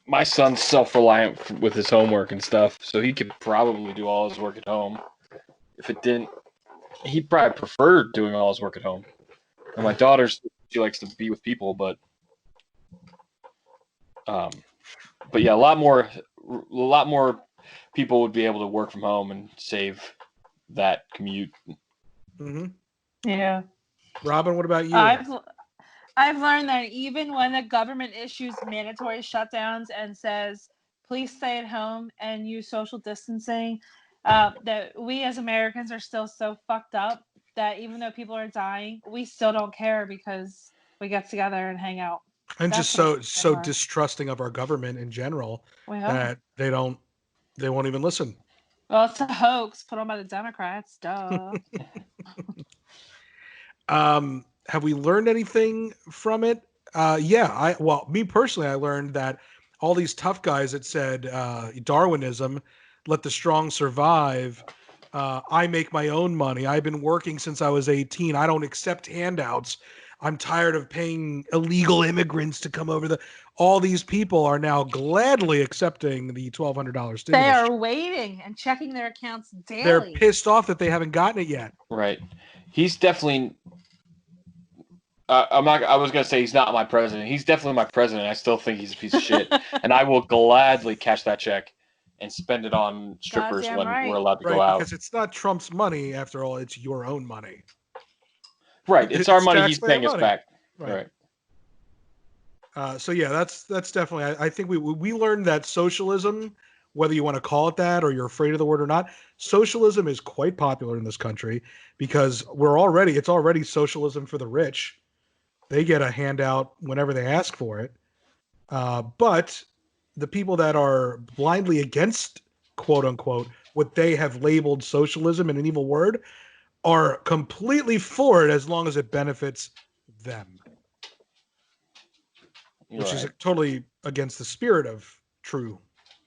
my son's self-reliant with his homework and stuff, so he could probably do all his work at home. If it didn't, he'd probably prefer doing all his work at home. And my daughter, she likes to be with people, but yeah, a lot more people would be able to work from home and save that commute. Mm-hmm. Yeah. Robin, what about you? I've learned that even when the government issues mandatory shutdowns and says, please stay at home and use social distancing, that we as Americans are still so fucked up that even though people are dying, we still don't care because we get together and hang out. I'm That's just so distrusting of our government in general that they won't even listen. Well, it's a hoax put on by the Democrats. Duh. Have we learned anything from it? Yeah. Me personally, I learned that all these tough guys that said Darwinism, let the strong survive. I make my own money. I've been working since I was 18. I don't accept handouts. I'm tired of paying illegal immigrants to come over. All these people are now gladly accepting the $1,200 stimulus. They are waiting and checking their accounts daily. They're pissed off that they haven't gotten it yet. Right. He's definitely. I was gonna say he's not my president. He's definitely my president. I still think he's a piece of shit, and I will gladly cash that check and spend it on strippers when we're allowed to go out. Because it's not Trump's money after all; it's your own money. Right. It's our money. He's paying us back. Right. So yeah, that's definitely. I think we learned that socialism, whether you want to call it that or you're afraid of the word or not, socialism is quite popular in this country because it's already socialism for the rich. They get a handout whenever they ask for it. But the people that are blindly against, quote unquote, what they have labeled socialism in an evil word, are completely for it as long as it benefits them. Which is totally against the spirit of true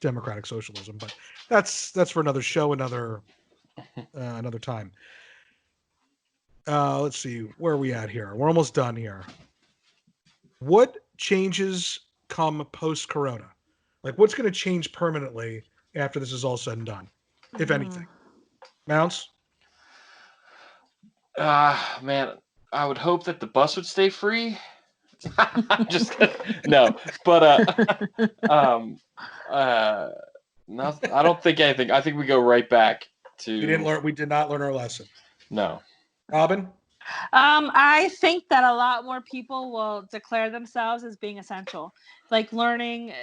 democratic socialism. But that's for another show, another time. Let's see, where are we at here? We're almost done here. What changes come post-corona? Like, what's going to change permanently after this is all said and done, if anything? Mounts? Man, I would hope that the bus would stay free. I'm just kidding. No, but no, I don't think anything. I think we go right back to. We did not learn our lesson. No. Robin? I think that a lot more people will declare themselves as being essential. Like learning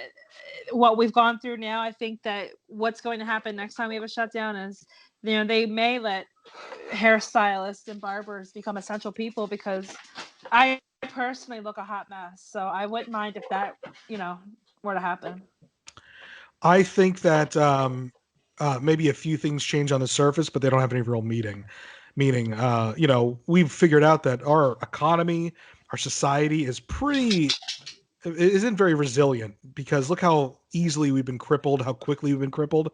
what we've gone through now, I think that what's going to happen next time we have a shutdown is, they may let hairstylists and barbers become essential people because I personally look a hot mess. So I wouldn't mind if that, were to happen. I think that maybe a few things change on the surface, but they don't have any real meaning. Meaning, we've figured out that our economy, our society isn't very resilient because look how easily we've been crippled, how quickly we've been crippled.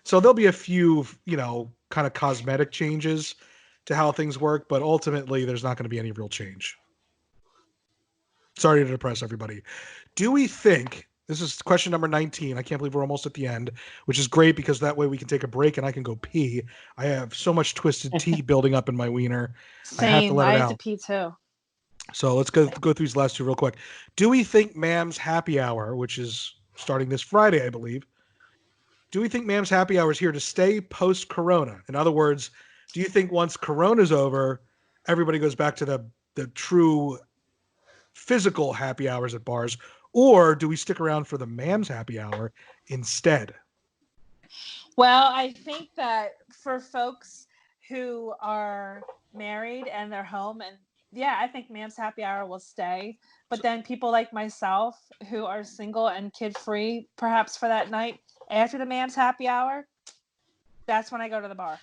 So there'll be a few, kind of cosmetic changes to how things work, but ultimately there's not going to be any real change. Sorry to depress everybody. Do we think, this is question number 19, I can't believe we're almost at the end, which is great because that way we can take a break and I can go pee. I have so much twisted tea building up in my wiener. Same, I have to let it out. I have to pee too. So let's go through these last two real quick. Do we think Mam's Happy Hour, which is starting this Friday, I believe, do we think Mam's Happy Hour is here to stay post-Corona? In other words, do you think once Corona's over, everybody goes back to the true physical happy hours at bars, or do we stick around for the Mam's Happy Hour instead? Well, I think that for folks who are married and they're home, and I think Mam's Happy Hour will stay. But then people like myself who are single and kid-free, perhaps for that night after the Mam's Happy Hour, that's when I go to the bar.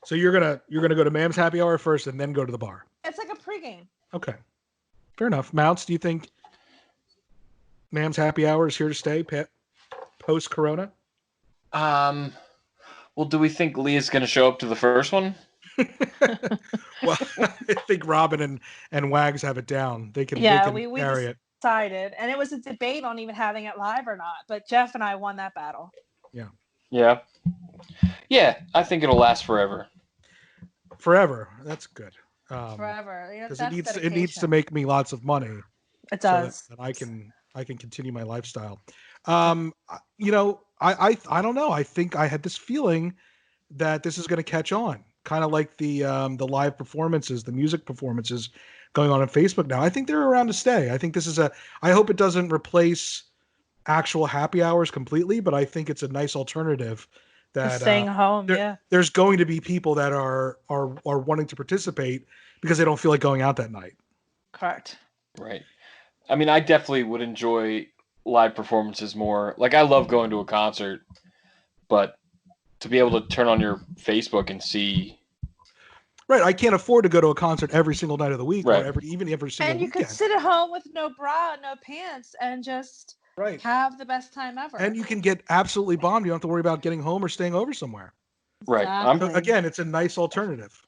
So you're gonna go to Mam's Happy Hour first and then go to the bar. It's like a pregame. Okay, fair enough. Mounts, do you think Mam's Happy Hour is here to stay post-Corona? Well, do we think Leah's going to show up to the first one? Well, I think Robin and Wags have it down. They can we carry it. Decided, and it was a debate on even having it live or not. But Jeff and I won that battle. Yeah. I think it'll last forever. Forever. That's good. Forever. Because it needs to make me lots of money. It does. So that I can continue my lifestyle. I don't know. I think I had this feeling that this is going to catch on, kind of like the live performances, the music performances going on Facebook now. I think they're around to stay. I think this is I hope it doesn't replace actual happy hours completely, but I think it's a nice alternative. That staying home, there's going to be people that are wanting to participate because they don't feel like going out that night. Correct. Right. I mean, I definitely would enjoy live performances more. Like, I love going to a concert, but to be able to turn on your Facebook and see. Right, I can't afford to go to a concert every single night of the week, right. or every single weekend. And you could sit at home with no bra, no pants, and just have the best time ever. And you can get absolutely bombed. You don't have to worry about getting home or staying over somewhere. Right. Exactly. Again, it's a nice alternative.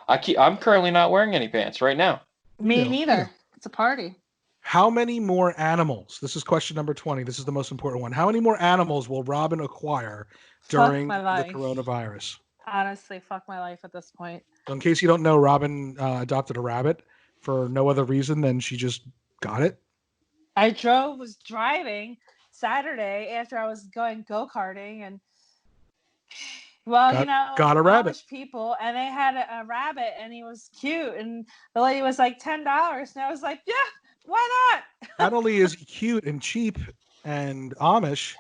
I'm currently not wearing any pants right now. Me neither. It's a party. How many more animals? This is question number 20. This is the most important one. How many more animals will Robin acquire during the coronavirus? Honestly, fuck my life at this point. So in case you don't know, Robin adopted a rabbit for no other reason than she just got it. I was driving Saturday after I was going go-karting and got a rabbit. Amish people, and they had a rabbit, and he was cute, and the lady was like $10, and I was like, yeah, why not? Not only is he cute and cheap and Amish,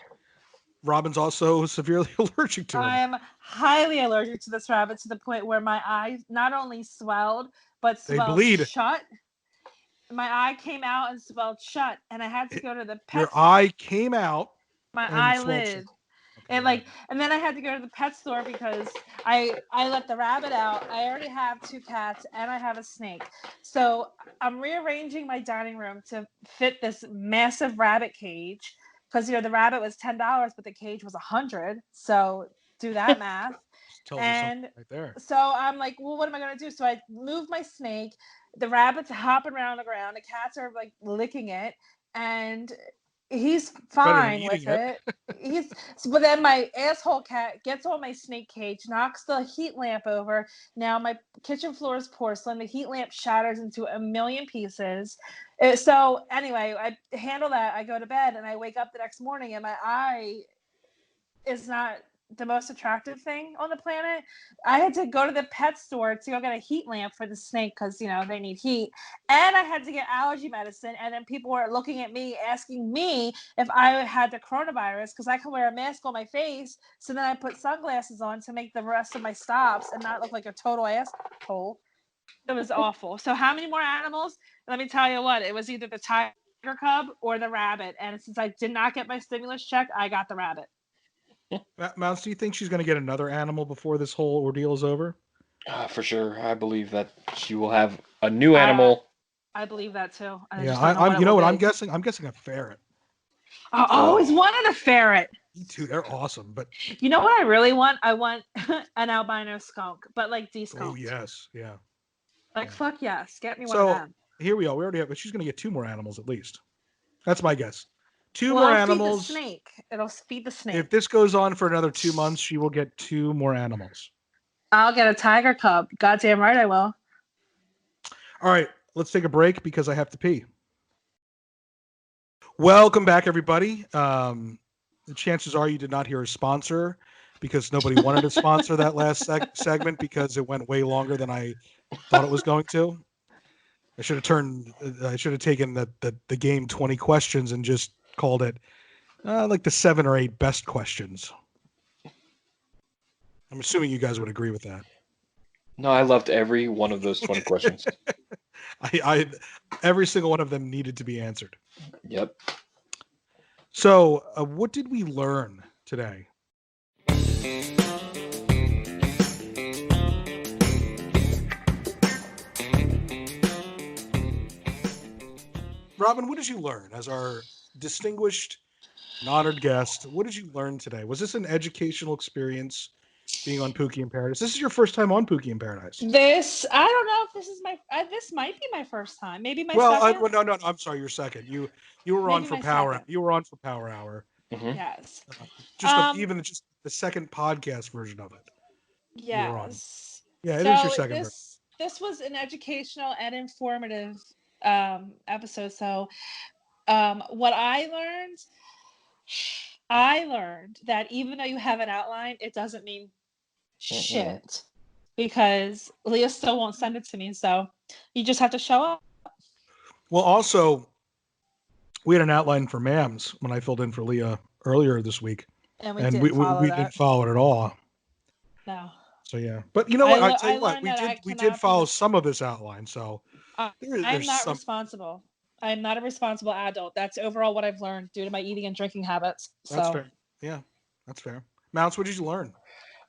Robin's also severely allergic to him. I am highly allergic to this rabbit to the point where my eye not only swelled, but swelled shut. My eye came out and swelled shut, and I had to go to the pet. Your eye came out. My eyelid. Okay. And then I had to go to the pet store because I let the rabbit out. I already have 2 cats and I have a snake. So I'm rearranging my dining room to fit this massive rabbit cage because the rabbit was $10, but the cage was $100. So do that math. And right there. So I'm like, well, what am I gonna do? So I move my snake. The rabbit's hopping around the ground. The cats are like licking it, and he's fine with it. But then my asshole cat gets on my snake cage, knocks the heat lamp over. Now my kitchen floor is porcelain. The heat lamp shatters into a million pieces. So anyway, I handle that. I go to bed and I wake up the next morning and my eye is not the most attractive thing on the planet. I had to go to the pet store to go get a heat lamp for the snake because they need heat, and I had to get allergy medicine. And then people were looking at me, asking me if I had the coronavirus because I can wear a mask on my face. So then I put sunglasses on to make the rest of my stops and not look like a total asshole. It was awful. So how many more animals? Let me tell you what. It was either the tiger cub or the rabbit. And since I did not get my stimulus check, I got the rabbit. Mounts, do you think she's going to get another animal before this whole ordeal is over? For sure. I believe that she will have a new animal. I believe that too. I'm. You know what? I'm guessing. I'm guessing a ferret. I always wanted a ferret. Me too. They're awesome. But you know what I really want? I want an albino skunk, but like de-skunked. Oh yes, yeah. Fuck yes, get me one of them. Here we are. We already have. But she's going to get 2 more animals at least. That's my guess. 2 more animals. Feed the snake. It'll feed the snake. If this goes on for another 2 months, she will get 2 more animals. I'll get a tiger cub. Goddamn right I will. All right, let's take a break because I have to pee. Welcome back, everybody. The chances are you did not hear a sponsor because nobody wanted to sponsor that last segment because it went way longer than I thought it was going to. I should have taken the game 20 questions and just called it like the 7 or 8 best questions. I'm assuming you guys would agree with that. No, I loved every one of those 20 questions. Every single one of them needed to be answered. Yep. So, what did we learn today? Robin, what did you learn as our distinguished and honored guest? What did you learn today? Was this an educational experience being on Pookie in Paradise? This is your first time on Pookie in Paradise. I don't know if this is this might be my first time. Maybe my second. No, I'm sorry, you're second. You were on for Power. Second. You were on for Power Hour. Mm-hmm. Yes. Even the second podcast version of it. Yes. Yeah, it is your second version. This was an educational and informative episode. So what I learned that even though you have an outline, it doesn't mean shit because Leah still won't send it to me. So you just have to show up. Well, also, we had an outline for Mams when I filled in for Leah earlier this week, and we didn't follow it at all. No. So yeah, but you know what? I tell you what, we did follow some of this outline. So I'm not responsible. I'm not a responsible adult. That's overall what I've learned due to my eating and drinking habits. That's fair. Yeah, that's fair. Mounts, what did you learn?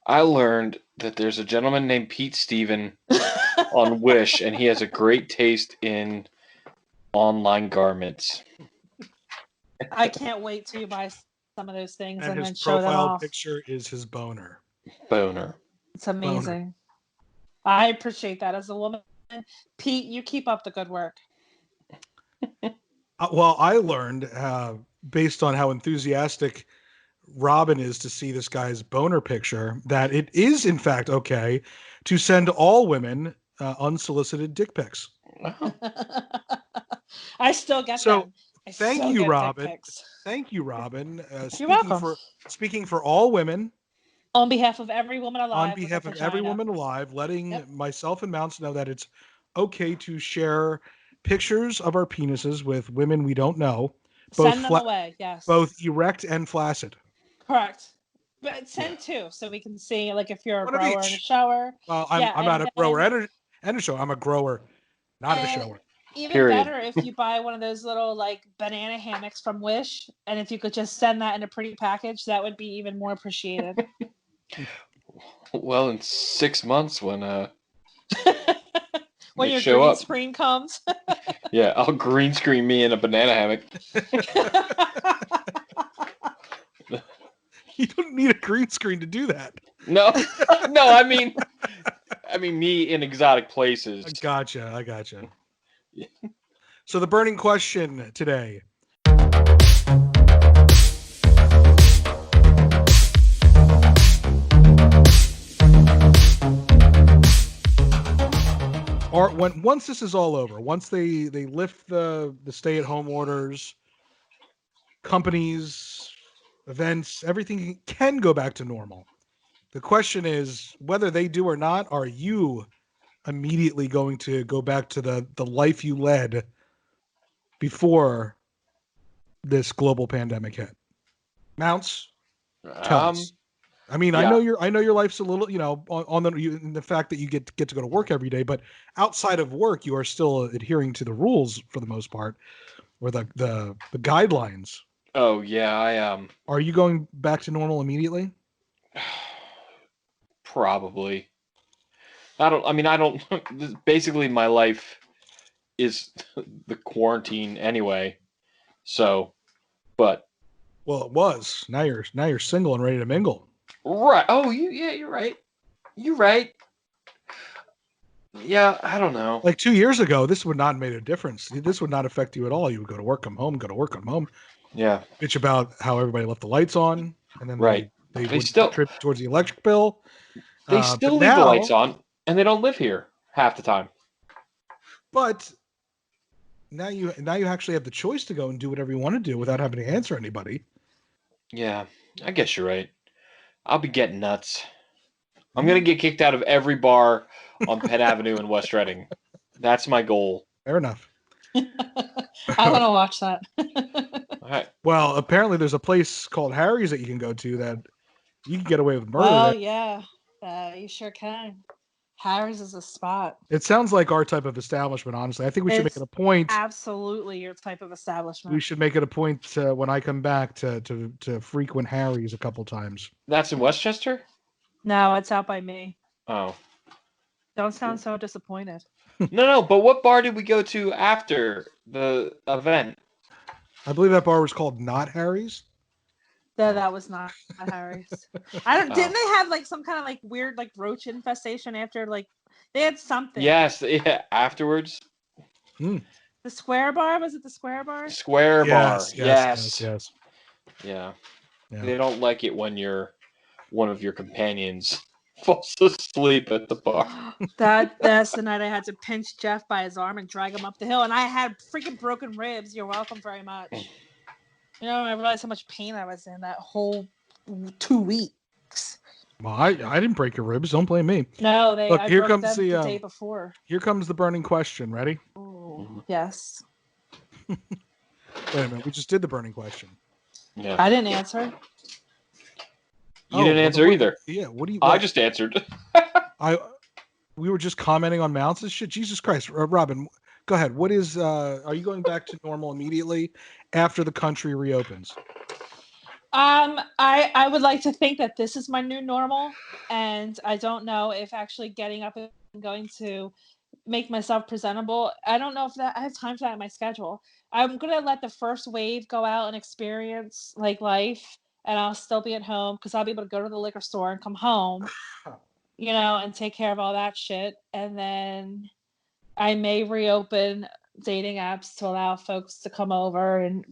I learned that there's a gentleman named Pete Steven on Wish, and he has a great taste in online garments. I can't wait till you buy some of those things and then his show them off. Profile picture is his boner. Boner. It's amazing. I appreciate that. As a woman Pete, you keep up the good work. Well, I learned based on how enthusiastic Robin is to see this guy's boner picture that it is in fact okay to send all women unsolicited dick pics. Oh. I still get So them. I thank still you, get Robin. dick pics. Thank you, Robin. You're welcome. Speaking for all women, On behalf of every woman alive, on behalf with of a every vagina. woman alive, letting Yep. myself and Mounts know that it's okay to share pictures of our penises with women we don't know, Send them away. Yes. both erect and flaccid. Correct. But send two so we can see, like, if you're a One of grower in a each. shower. Well, I'm not a grower and a shower. I'm a grower, not a shower. Even Period. better if you buy one of those little like banana hammocks from Wish, and if you could just send that in a pretty package, that would be even more appreciated. Well, in 6 months when when they your show green up. screen comes. Yeah, I'll green screen me in a banana hammock. You don't need a green screen to do that. No, no, I mean me in exotic places. I gotcha. So the burning question today. Once this is all over, once they lift the stay-at-home orders, companies, events, everything can go back to normal. The question is whether they do or not, are you immediately going to go back to the life you led before this global pandemic hit? Mounts, tell us. I mean, yeah. I know your life's a little, on the fact that you get to go to work every day, but outside of work, you are still adhering to the rules for the most part, or the guidelines. Oh yeah, I Are you going back to normal immediately? Probably. I don't. Basically, my life is the quarantine anyway. So, but Well, it was. Now you're single and ready to mingle. right. Oh, you're right. You're right. Yeah, I don't know. Like 2 years ago, this would not have made a difference. This would not affect you at all. You would go to work, come home, go to work, come home. Yeah. Bitch about how everybody left the lights on, and then Right. they They would still- contribute towards the electric bill. They But still leave the lights on, and they don't live here half the time. But now you actually have the choice to go and do whatever you want to do without having to answer anybody. Yeah, I guess you're right. I'll be getting nuts. I'm gonna get kicked out of every bar on Penn Avenue in West Reading. That's my goal. Fair enough. I want to watch that. All right. Well, apparently there's a place called Harry's that you can go to that you can get away with murder. Oh yeah, you sure can. Harry's is a spot. It sounds like our type of establishment, honestly. I think we should make it a point. Absolutely your type of establishment. We should make it a point when I come back to frequent Harry's a couple times. That's in Westchester? No, it's out by me. Oh. Don't sound so disappointed. No, but what bar did we go to after the event? I believe that bar was called Not Harry's. No, that was not Harry's. Didn't they have like some kind of like weird like roach infestation after like they had something? Yes, yeah, afterwards. Hmm. The Square Bar, was it the Square Bar? Square Bar. Yes. Yeah. Yeah. They don't like it when one of your companions falls asleep at the bar. That's the night I had to pinch Jeff by his arm and drag him up the hill, and I had freaking broken ribs. You're welcome very much. You know, I realized how much pain I was in that whole 2 weeks. Well, I didn't break your ribs. Don't blame me. No, Look, I here broke comes them the day before. Here comes the burning question. Ready? Oh, yes. Wait a minute. We just did the burning question. Yeah. I didn't answer. You didn't answer either. Yeah. What do you? I just answered. We were just commenting on mounts and shit. Jesus Christ, Robin, go ahead. What is? Are you going back to normal immediately after the country reopens? I would like to think that this is my new normal, and I don't know if actually getting up and going to make myself presentable. I don't know if I have time for that in my schedule. I'm gonna let the first wave go out and experience like life, and I'll still be at home because I'll be able to go to the liquor store and come home, and take care of all that shit. And then I may reopen dating apps to allow folks to come over and,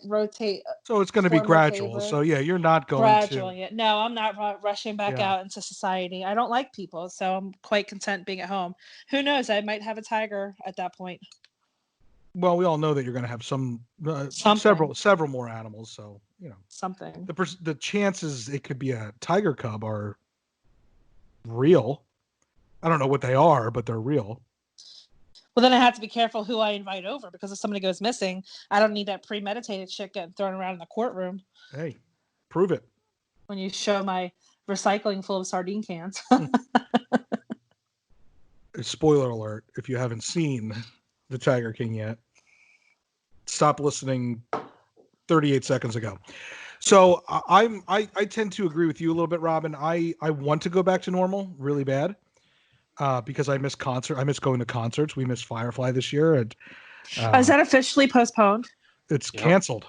rotate, So it's going to be form a gradual. favor. So yeah, you're not going Gradual, to. yeah. No, I'm not rushing back out into society. I don't like people, so I'm quite content being at home. Who knows? I might have a tiger at that point. Well, we all know that you're going to have several more animals. So something. The chances it could be a tiger cub are real. I don't know what they are, but they're real. Well, then I have to be careful who I invite over, because if somebody goes missing, I don't need that premeditated shit getting thrown around in the courtroom. Hey, prove it. When you show my recycling full of sardine cans. Spoiler alert, if you haven't seen The Tiger King yet, stop listening 38 seconds ago. So I tend to agree with you a little bit, Robin. I want to go back to normal really bad. Because I miss I miss going to concerts. We missed Firefly this year. And, is that officially postponed? It's canceled.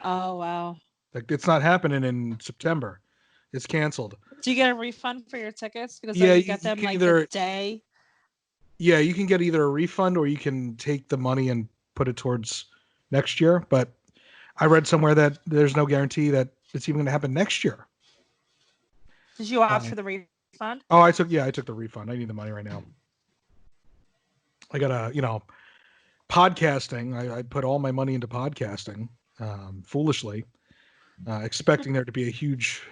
Oh, wow. Like, it's not happening in September. It's canceled. Do you get a refund for your tickets? Because you get them like the day. Yeah, you can get either a refund or you can take the money and put it towards next year. But I read somewhere that there's no guarantee that it's even going to happen next year. Did you opt for the refund? Oh, I took the refund. I need the money right now. I got podcasting. I put all my money into podcasting, foolishly, expecting there to be a huge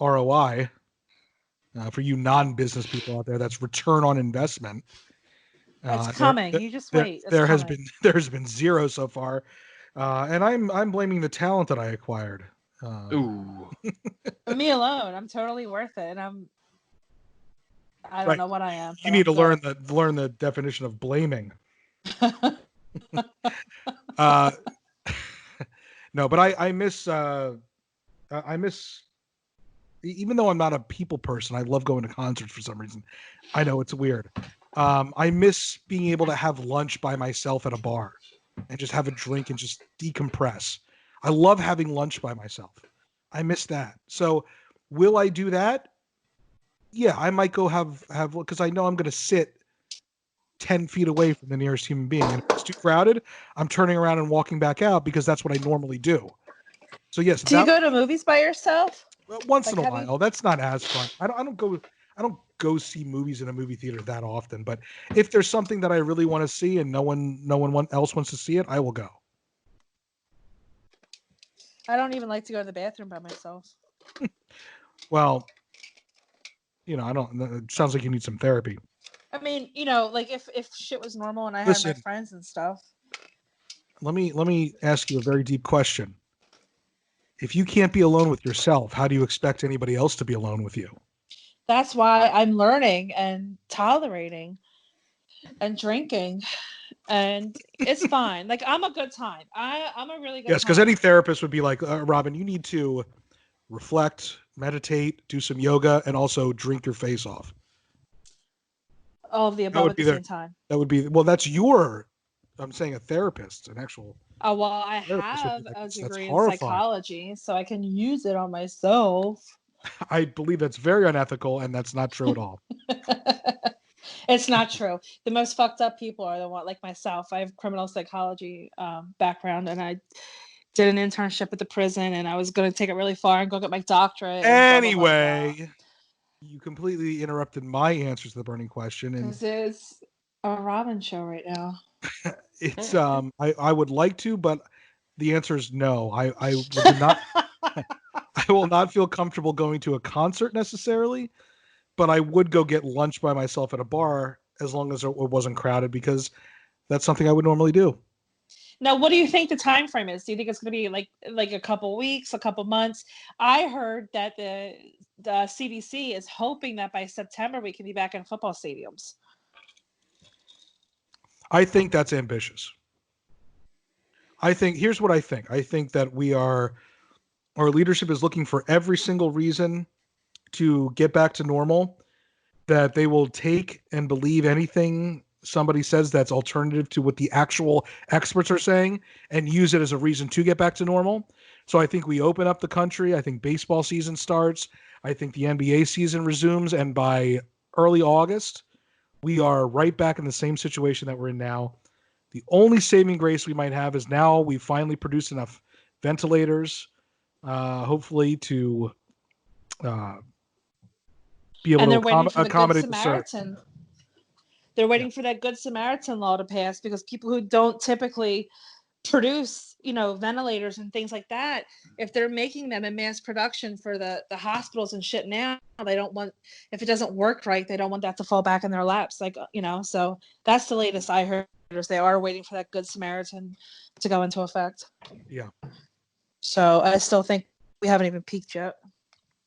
ROI for you non-business people out there. That's return on investment. It's coming. You just wait. There has been zero so far, and I'm blaming the talent that I acquired. Ooh. Me alone. I'm totally worth it, and I don't know what I am. You need to learn the definition of blaming. No, but I miss even though I'm not a people person, I love going to concerts for some reason. I know it's weird. I miss being able to have lunch by myself at a bar and just have a drink and just decompress. I love having lunch by myself. I miss that. So will I do that? Yeah, I might go have because I know I'm going to sit 10 feet away from the nearest human being. And if it's too crowded, I'm turning around and walking back out because that's what I normally do. So yes. Do you go to movies by yourself? Once in a while. That's not as fun. I don't go see movies in a movie theater that often. But if there's something that I really want to see and no one else wants to see it, I will go. I don't even like to go to the bathroom by myself. Well, I don't. It sounds like you need some therapy. I mean, like if shit was normal and I had my friends and stuff. Let me ask you a very deep question. If you can't be alone with yourself, how do you expect anybody else to be alone with you? That's why I'm learning and tolerating and drinking, and it's fine. Like, I'm a good time. I'm a really good time. Yes, because any therapist would be like, Robin, you need to reflect, meditate, do some yoga, and also drink your face off. All of the above at the same time. That would be, that's I'm saying a therapist, an actual. Oh, well, I have a degree in psychology, so I can use it on myself. I believe that's very unethical, and that's not true at all. It's not true. The most fucked up people are the one like myself. I have criminal psychology background, and I did an internship at the prison, and I was going to take it really far and go get my doctorate. Anyway, blah, blah, blah. You completely interrupted my answer to the burning question. This is a Robin show right now. It's I would like to, but the answer is no. I will not. I will not feel comfortable going to a concert necessarily, but I would go get lunch by myself at a bar as long as it wasn't crowded, because that's something I would normally do. Now, what do you think the time frame is? Do you think it's going to be like a couple weeks, a couple months? I heard that the CDC is hoping that by September we can be back in football stadiums. I think that's ambitious. Here's what I think. I think that our leadership is looking for every single reason to get back to normal, that they will take and believe anything somebody says that's alternative to what the actual experts are saying and use it as a reason to get back to normal. So I think we open up the country. I think baseball season starts. I think the NBA season resumes. And by early August, we are right back in the same situation that we're in now. The only saving grace we might have is now we finally produced enough ventilators, hopefully to be able And to they're waiting for the Good accommodate the surge. Samaritan. They're waiting for that Good Samaritan law to pass because people who don't typically produce, ventilators and things like that, if they're making them in mass production for the hospitals and shit now, they don't want, if it doesn't work right, they don't want that to fall back in their laps. So that's the latest I heard, is they are waiting for that Good Samaritan to go into effect. Yeah. So I still think we haven't even peaked yet.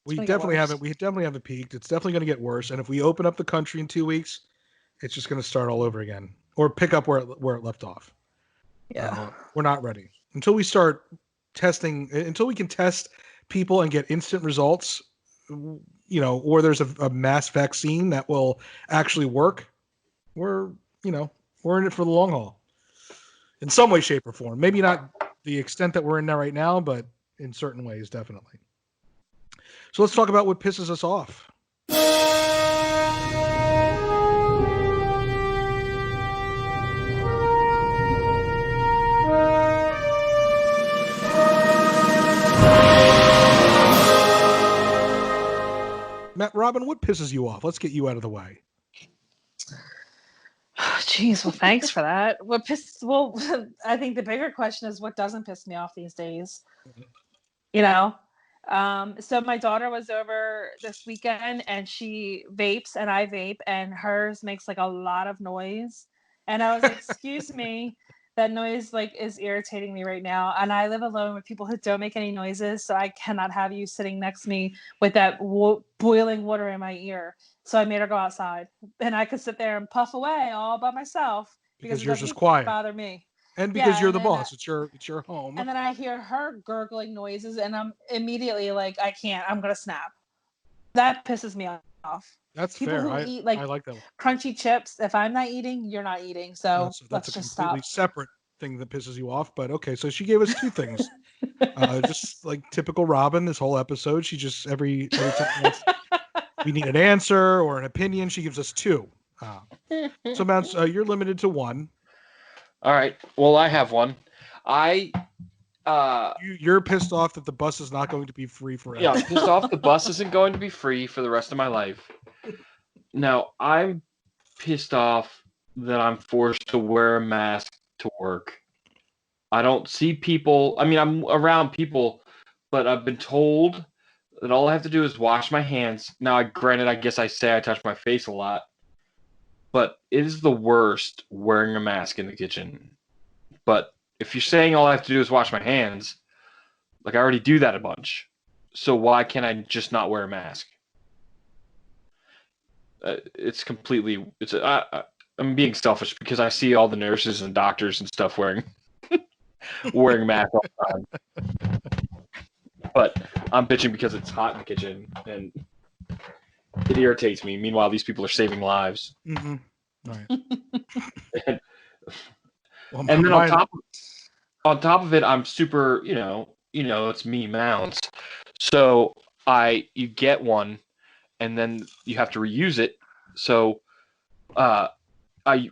We definitely haven't peaked. It's definitely going to get worse. And if we open up the country in 2 weeks, it's just going to start all over again or pick up where it left off. Yeah. We're not ready until we start testing, until we can test people and get instant results, or there's a mass vaccine that will actually work. We're in it for the long haul in some way, shape, or form. Maybe not the extent that we're in there right now, but in certain ways, definitely. So let's talk about what pisses us off. Matt, Robin, what pisses you off? Let's get you out of the way. Jeez, well, thanks for that. I think the bigger question is what doesn't piss me off these days. So my daughter was over this weekend and she vapes and I vape and hers makes like a lot of noise. And I was like, excuse me, that noise is irritating me right now. And I live alone with people who don't make any noises. So I cannot have you sitting next to me with that boiling water in my ear. So I made her go outside and I could sit there and puff away all by myself because yours is quiet. Bother me. And because you're the boss, it's your home. And then I hear her gurgling noises, and I'm immediately like, I can't. I'm gonna snap. That pisses me off. That's people fair. Who eat I like that one. Crunchy chips. If I'm not eating, you're not eating. So that's let's just stop. That's a completely separate thing that pisses you off. But okay, so she gave us two things. Just like typical Robin, this whole episode, she just every time we need an answer or an opinion, she gives us two. So Mounts, you're limited to one. All right. Well, I have one. You're pissed off that the bus is not going to be free forever. Yeah, I'm pissed off the bus isn't going to be free for the rest of my life. Now, I'm pissed off that I'm forced to wear a mask to work. I don't see people. I mean, I'm around people, but I've been told that all I have to do is wash my hands. Now, granted, I guess I say I touch my face a lot, but it is the worst wearing a mask in the kitchen. But if you're saying all I have to do is wash my hands, like I already do that a bunch. So why can't I just not wear a mask? I'm being selfish because I see all the nurses and doctors and stuff wearing masks all the time. But I'm bitching because it's hot in the kitchen and it irritates me. Meanwhile, these people are saving lives. Mm-hmm. Right. and then on top of it, I'm super, it's me, Mounts. So you get one, and then you have to reuse it. So I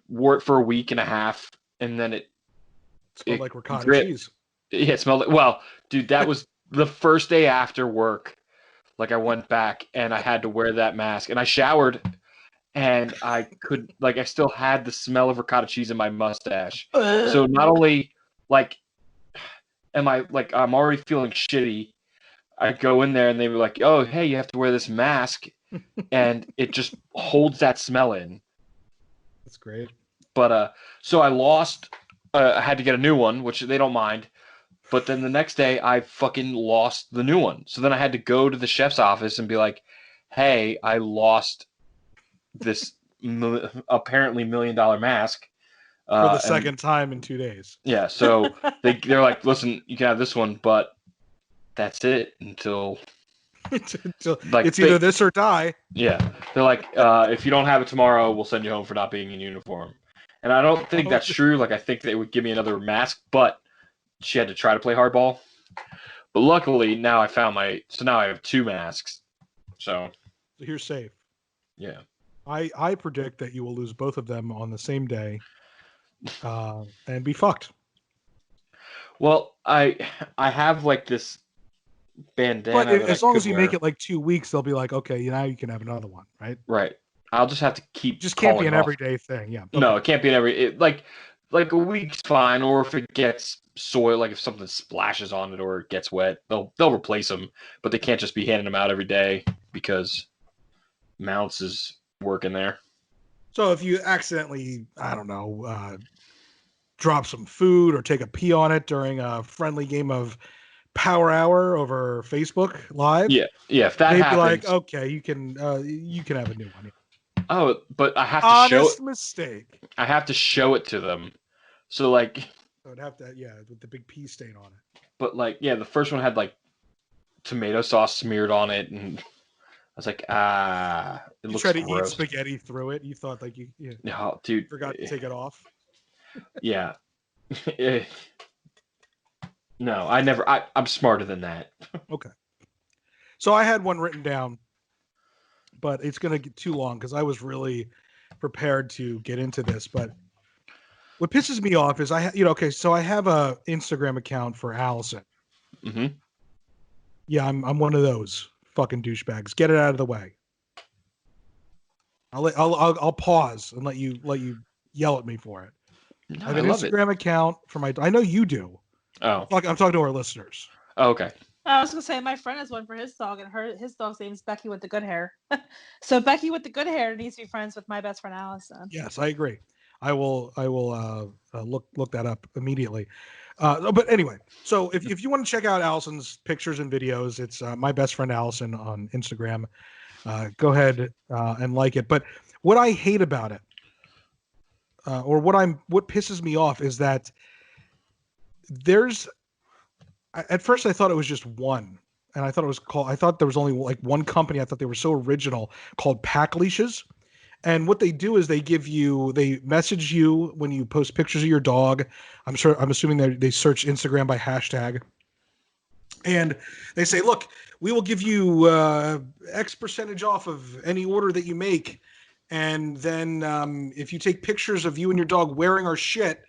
wore it for a week and a half, and then it smelled like ricotta cheese. Yeah, it smelled like, well, dude, that was the first day after work. Like I went back and I had to wear that mask, and I showered. And I still had the smell of ricotta cheese in my mustache. So not only am I I'm already feeling shitty. I go in there and they were like, "Oh, hey, you have to wear this mask," and it just holds that smell in. That's great. But so I lost. I had to get a new one, which they don't mind. But then the next day, I fucking lost the new one. So then I had to go to the chef's office and be like, "Hey, I lost this apparently $1 million mask for the second time in 2 days." Yeah, so they're like, "Listen, you can have this one, but that's it until it's either this or die." Yeah, they're like, "If you don't have it tomorrow, we'll send you home for not being in uniform." And I don't think that's true. I think they would give me another mask, but she had to try to play hardball. But luckily, now I found now I have two masks. So you're safe. Yeah. I predict that you will lose both of them on the same day, and be fucked. Well, I have like this But bandana that I as long could as you make wear. it like 2 weeks, they'll be like, okay, now you can have another one, right? Right. I'll just have to keep Just can't be calling an off. everyday thing. Yeah. Okay. No, it can't be like a week's fine, or if it gets soil, like if something splashes on it or it gets wet, they'll replace them, but they can't just be handing them out every day because Mounts is working there. So if you accidentally, I don't know, drop some food or take a pee on it during a friendly game of Power Hour over Facebook Live, Yeah, if that they'd be like, happens, okay, you can have a new one. oh, but I have to show it. Honest mistake. I have to show it to them. So like, So I'd have to, yeah, with the big pee stain on it. but like, yeah, the first one had like tomato sauce smeared on it, and I was like, it You looks try to eat gross. spaghetti through it. You thought like you No, dude, forgot to take it off. yeah. No, I never. I'm smarter than that. Okay. So I had one written down, but it's going to get too long because I was really prepared to get into this. But what pisses me off is okay, so I have a Instagram account for Allison. Mm-hmm. Yeah, I'm one of those fucking douchebags. Get it out of the way. I'll pause and let you yell at me for it. No, I have I an love it. Instagram account for my. I know you do. Oh, I'm talking to our listeners. oh, okay. I was gonna say my friend has one for his dog, and his dog's name is Becky with the good hair. So Becky with the good hair needs to be friends with my best friend Allison. Yes, I agree. I will look that up immediately. But anyway, so if you want to check out Allison's pictures and videos, it's my best friend Allison on Instagram. Go ahead and like it. But what I hate about it, or what pisses me off, is that at first I thought it was just one, and I thought there was only like one company. I thought they were so original, called Pack Leashes. And what they do is they message you when you post pictures of your dog. I'm assuming they search Instagram by hashtag. And they say, look, we will give you X percentage off of any order that you make. And then if you take pictures of you and your dog wearing our shit,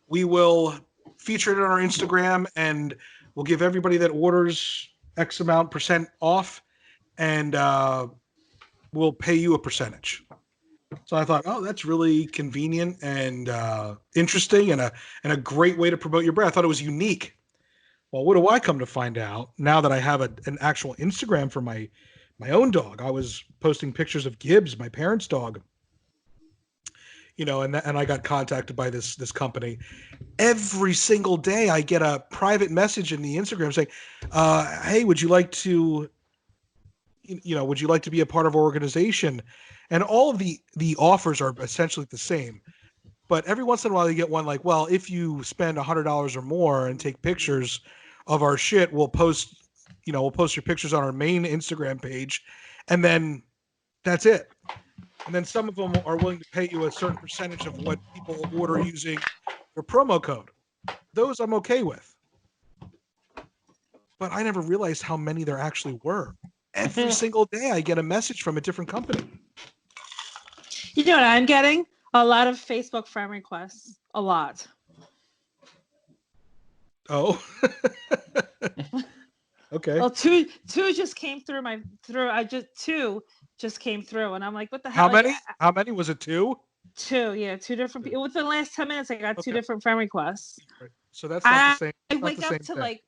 we will feature it on our Instagram, and we'll give everybody that orders X amount percent off, and we'll pay you a percentage. So I thought, oh, that's really convenient and interesting, and a great way to promote your brand. I thought it was unique. Well, what do I come to find out now that I have an actual Instagram for my own dog? I was posting pictures of Gibbs, my parents' dog, and I got contacted by this company. Every single day, I get a private message in the Instagram saying, "Hey, would you like to be a part of our organization?" And all of the offers are essentially the same. But every once in a while you get one like, well, if you spend $100 or more and take pictures of our shit, we'll post your pictures on our main Instagram page, and then that's it. And then some of them are willing to pay you a certain percentage of what people order using your promo code. Those I'm okay with. But I never realized how many there actually were. Every single day I get a message from a different company. You know what I'm getting? A lot of Facebook friend requests. A lot. Oh. Okay. Well, two just came through two just came through, and I'm like, what the hell? How many? How many was it? Two? Two, yeah, two different people. Within the last 10 minutes, I got two different friend requests. Right. So that's not the same. I wake up to like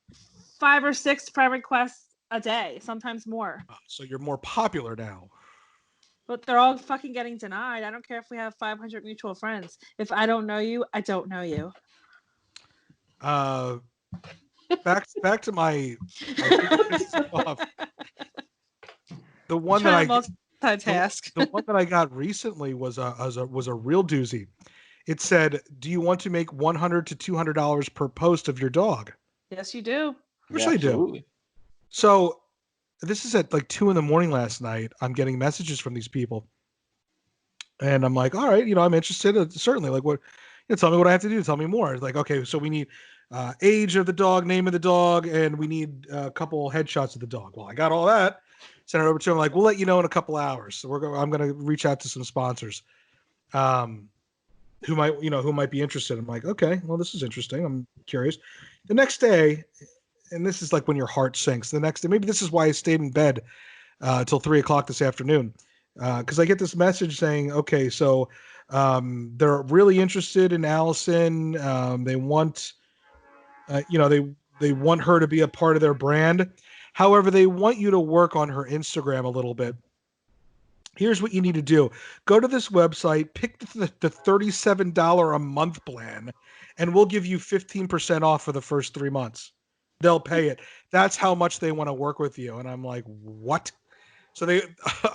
5 or 6 friend requests a day, sometimes more. So you're more popular now. But they're all fucking getting denied. I don't care if we have 500 mutual friends. If I don't know you, I don't know you. Back to my the one that I multitask. the one that I got recently was a real doozy. It said, "Do you want to make $100 to $200 per post of your dog?" Yes, you do. Which I do. So this is at like 2 a.m. last night. I'm getting messages from these people, and I'm like, all right, I'm interested. Certainly, like, what? Tell me what I have to do. Tell me more. Like, okay, so we need age of the dog, name of the dog, and we need a couple headshots of the dog. Well, I got all that. Sent it over to him. Like, we'll let you know in a couple hours. So I'm going to reach out to some sponsors, who might be interested. I'm like, okay, well, this is interesting. I'm curious. The next day, and this is like when your heart sinks. The next day, maybe this is why I stayed in bed till 3:00 this afternoon, because I get this message saying, okay, so they're really interested in Allison. They want, they want her to be a part of their brand. However, they want you to work on her Instagram a little bit. Here's what you need to do. Go to this website, pick the $37 a month plan, and we'll give you 15% off for the first 3 months. They'll pay it. That's how much they want to work with you. And I'm like, what? So they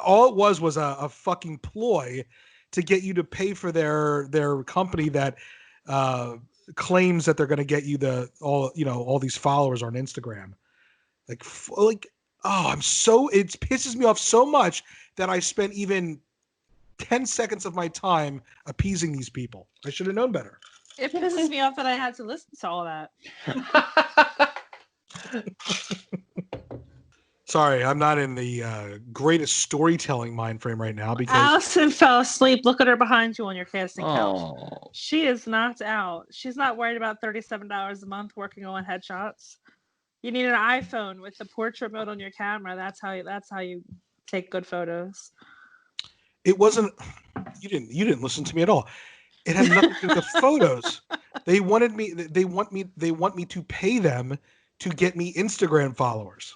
all it was a fucking ploy to get you to pay for their company that claims that they're going to get you all these followers on Instagram. Like, oh, it pisses me off so much that I spent even 10 seconds of my time appeasing these people. I should have known better. It pisses me off that I had to listen to all that. Sorry, I'm not in the greatest storytelling mind frame right now because Allison fell asleep. Look at her behind you on your casting couch. Oh. She is knocked out. She's not worried about $37 a month working on headshots. You need an iPhone with the portrait mode on your camera. That's how you take good photos. It wasn't. You didn't listen to me at all. It had nothing to do with the photos. They want me to pay them to get me Instagram followers.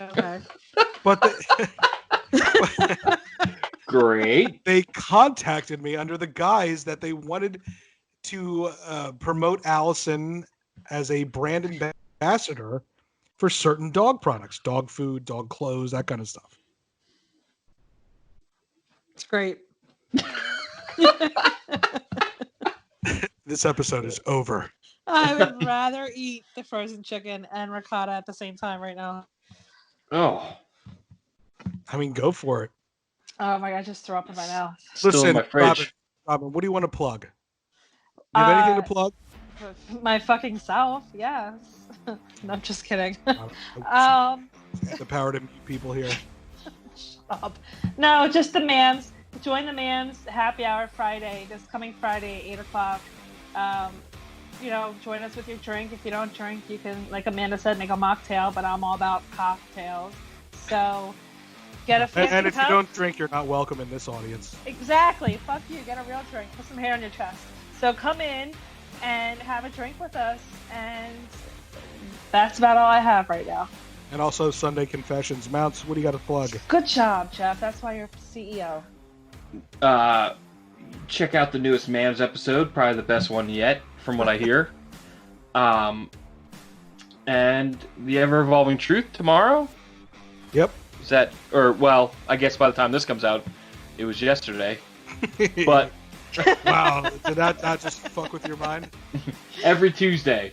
Okay. But Great. They contacted me under the guise that they wanted to promote Allison as a brand ambassador for certain dog products, dog food, dog clothes, that kind of stuff. It's great. This episode is over. I would rather eat the frozen chicken and ricotta at the same time right now. Oh. I mean, go for it. Oh my God, I just threw up in my mouth. Still in my fridge. Robin, what do you want to plug? You have anything to plug? My fucking self, yes. No, I'm just kidding. The power to meet people here. Shut up. No, just the Mans. Join the Mans Happy Hour Friday, this coming Friday, 8:00. Join us with your drink. If you don't drink, you can, like Amanda said, make a mocktail, but I'm all about cocktails. So get a fancy And if cup. you don't drink, you're not welcome in this audience. Exactly. Fuck you. Get a real drink. Put some hair on your chest. So come in and have a drink with us. And that's about all I have right now. And also Sunday Confessions. Mounts, what do you got to plug? Good job, Jeff. That's why you're CEO. Check out the newest Mams episode. Probably the best one yet, from what I hear. And the Ever-Evolving Truth tomorrow? Yep. Is that, I guess by the time this comes out, it was yesterday. But wow, did that just fuck with your mind? Every Tuesday.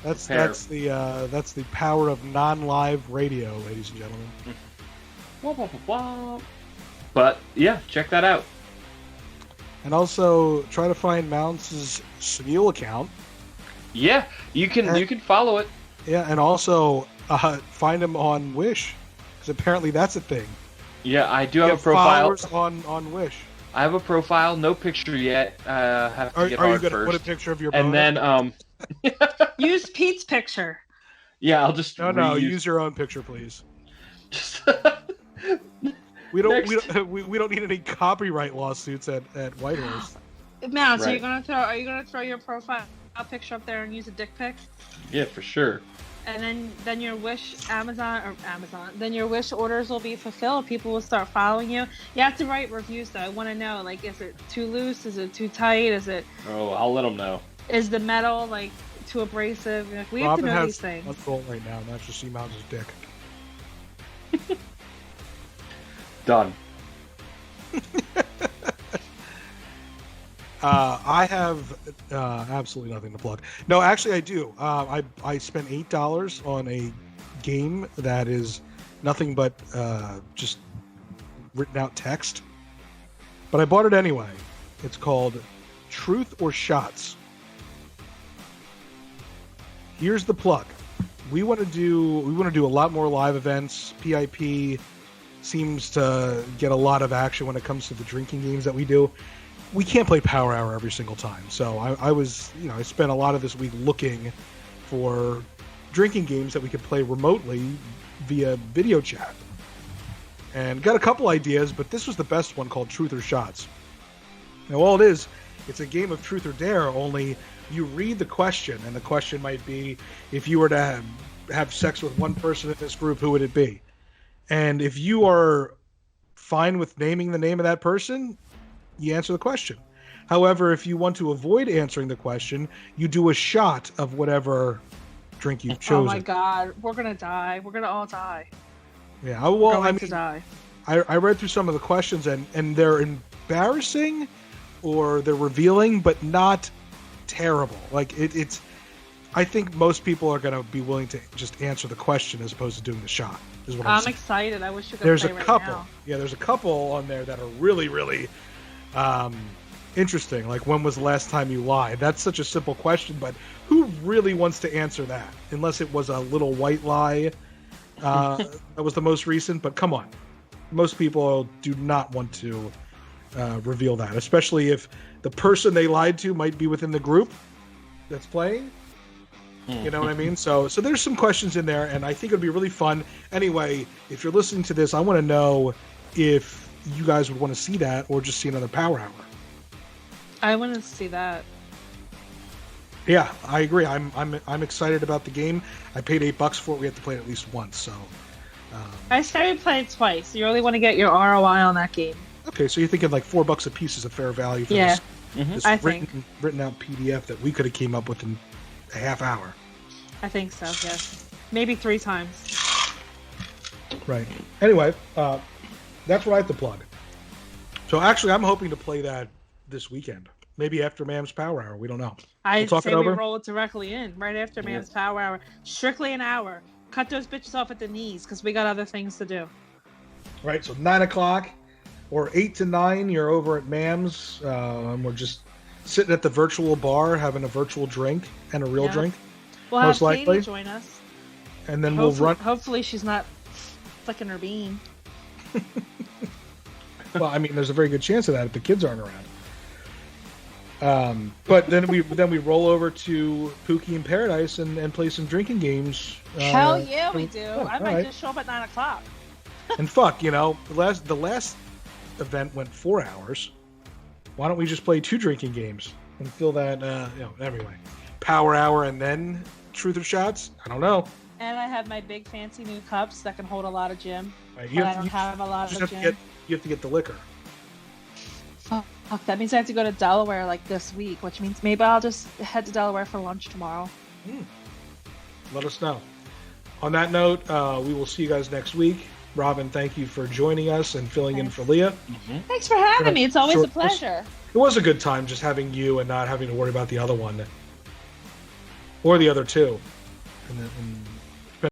That's the power of non-live radio, ladies and gentlemen. But yeah, check that out. And also try to find Mounts' Smule account. Yeah, you can follow it. Yeah, and also find him on Wish, because apparently that's a thing. Yeah, I do have a profile. Followers on Wish. I have a profile, no picture yet. Have to get hard first. Are you going to put a picture of your boner? And then use Pete's picture. Yeah, I'll just use your own picture, please. We don't need any copyright lawsuits at Whitehorse. Mouse, right. Are you gonna throw your profile picture up there and use a dick pic? Yeah, for sure. And then your Wish then your Wish orders will be fulfilled. People will start following you. You have to write reviews though. I want to know, like, is it too loose? Is it too tight? Is it? Oh, I'll let them know. Is the metal like too abrasive? Like, we have to know these things. One goal right now, not just see Mounts' dick. Done. I have absolutely nothing to plug. No, actually, I do. I spent $8 on a game that is nothing but just written out text. But I bought it anyway. It's called Truth or Shots. here's the plug. We want to do a lot more live events. PIP seems to get a lot of action when it comes to the drinking games that we do. We can't play Power Hour every single time. So I spent a lot of this week looking for drinking games that we could play remotely via video chat. And got a couple ideas, but this was the best one, called Truth or Shots. Now, all it is, it's a game of truth or dare, only you read the question, and the question might be, if you were to have sex with one person in this group, who would it be? And if you are fine with naming the name of that person, you answer the question. However, if you want to avoid answering the question, you do a shot of whatever drink you've chosen. Oh my God, we're gonna die. We're gonna all die. Yeah, well, I mean, I read through some of the questions, and they're embarrassing or they're revealing, but not terrible. Like it's. I think most people are going to be willing to just answer the question as opposed to doing the shot. Is what I'm excited. I wish you could. There's play a right couple. now. Yeah, there's a couple on there that are really, really interesting. Like, when was the last time you lied? That's such a simple question, but who really wants to answer that? Unless it was a little white lie. That was the most recent, but come on. Most people do not want to reveal that, especially if the person they lied to might be within the group that's playing. You know what I mean? So there's some questions in there, and I think it'd be really fun. Anyway, if you're listening to this, I want to know if you guys would want to see that or just see another Power Hour. I want to see that. Yeah, I agree. I'm excited about the game. I paid $8 for it. We have to play it at least once. So I started playing twice. You really want to get your ROI on that game. Okay, so you're thinking like $4 a piece is a fair value for Yeah. this I think. written out PDF that we could have came up with in a half hour. I think so, yes. Maybe 3 times. Right. Anyway, that's what I have to plug. So actually, I'm hoping to play that this weekend. Maybe after Mam's Power Hour. We don't know. I say we roll it directly in, right after Mam's Power Hour. Strictly an hour. Cut those bitches off at the knees, because we got other things to do. Right, so 9 o'clock or 8 to 9, you're over at Mam's. We're just sitting at the virtual bar, having a virtual drink and a real drink. We'll most have likely. Katie join us. And then we'll run. Hopefully she's not flicking her bean. Well, I mean, there's a very good chance of that if the kids aren't around. But then we roll over to Pookie in Paradise and play some drinking games. Hell yeah, we do. Oh, I might just show up at 9 o'clock. And fuck, the last event went 4 hours. Why don't we just play 2 drinking games and fill that? Anyway, Power Hour and then Truth or Shots. I don't know. And I have my big fancy new cups that can hold a lot of gin. Right, but I don't have a lot of gin. You have to get the liquor. Fuck, that means I have to go to Delaware like this week, which means maybe I'll just head to Delaware for lunch tomorrow. Let us know. On that note, we will see you guys next week. Robin, thank you for joining us and filling in for Leah. Thanks for having me. It's always a pleasure. It was a good time just having you and not having to worry about the other one. Or the other two. And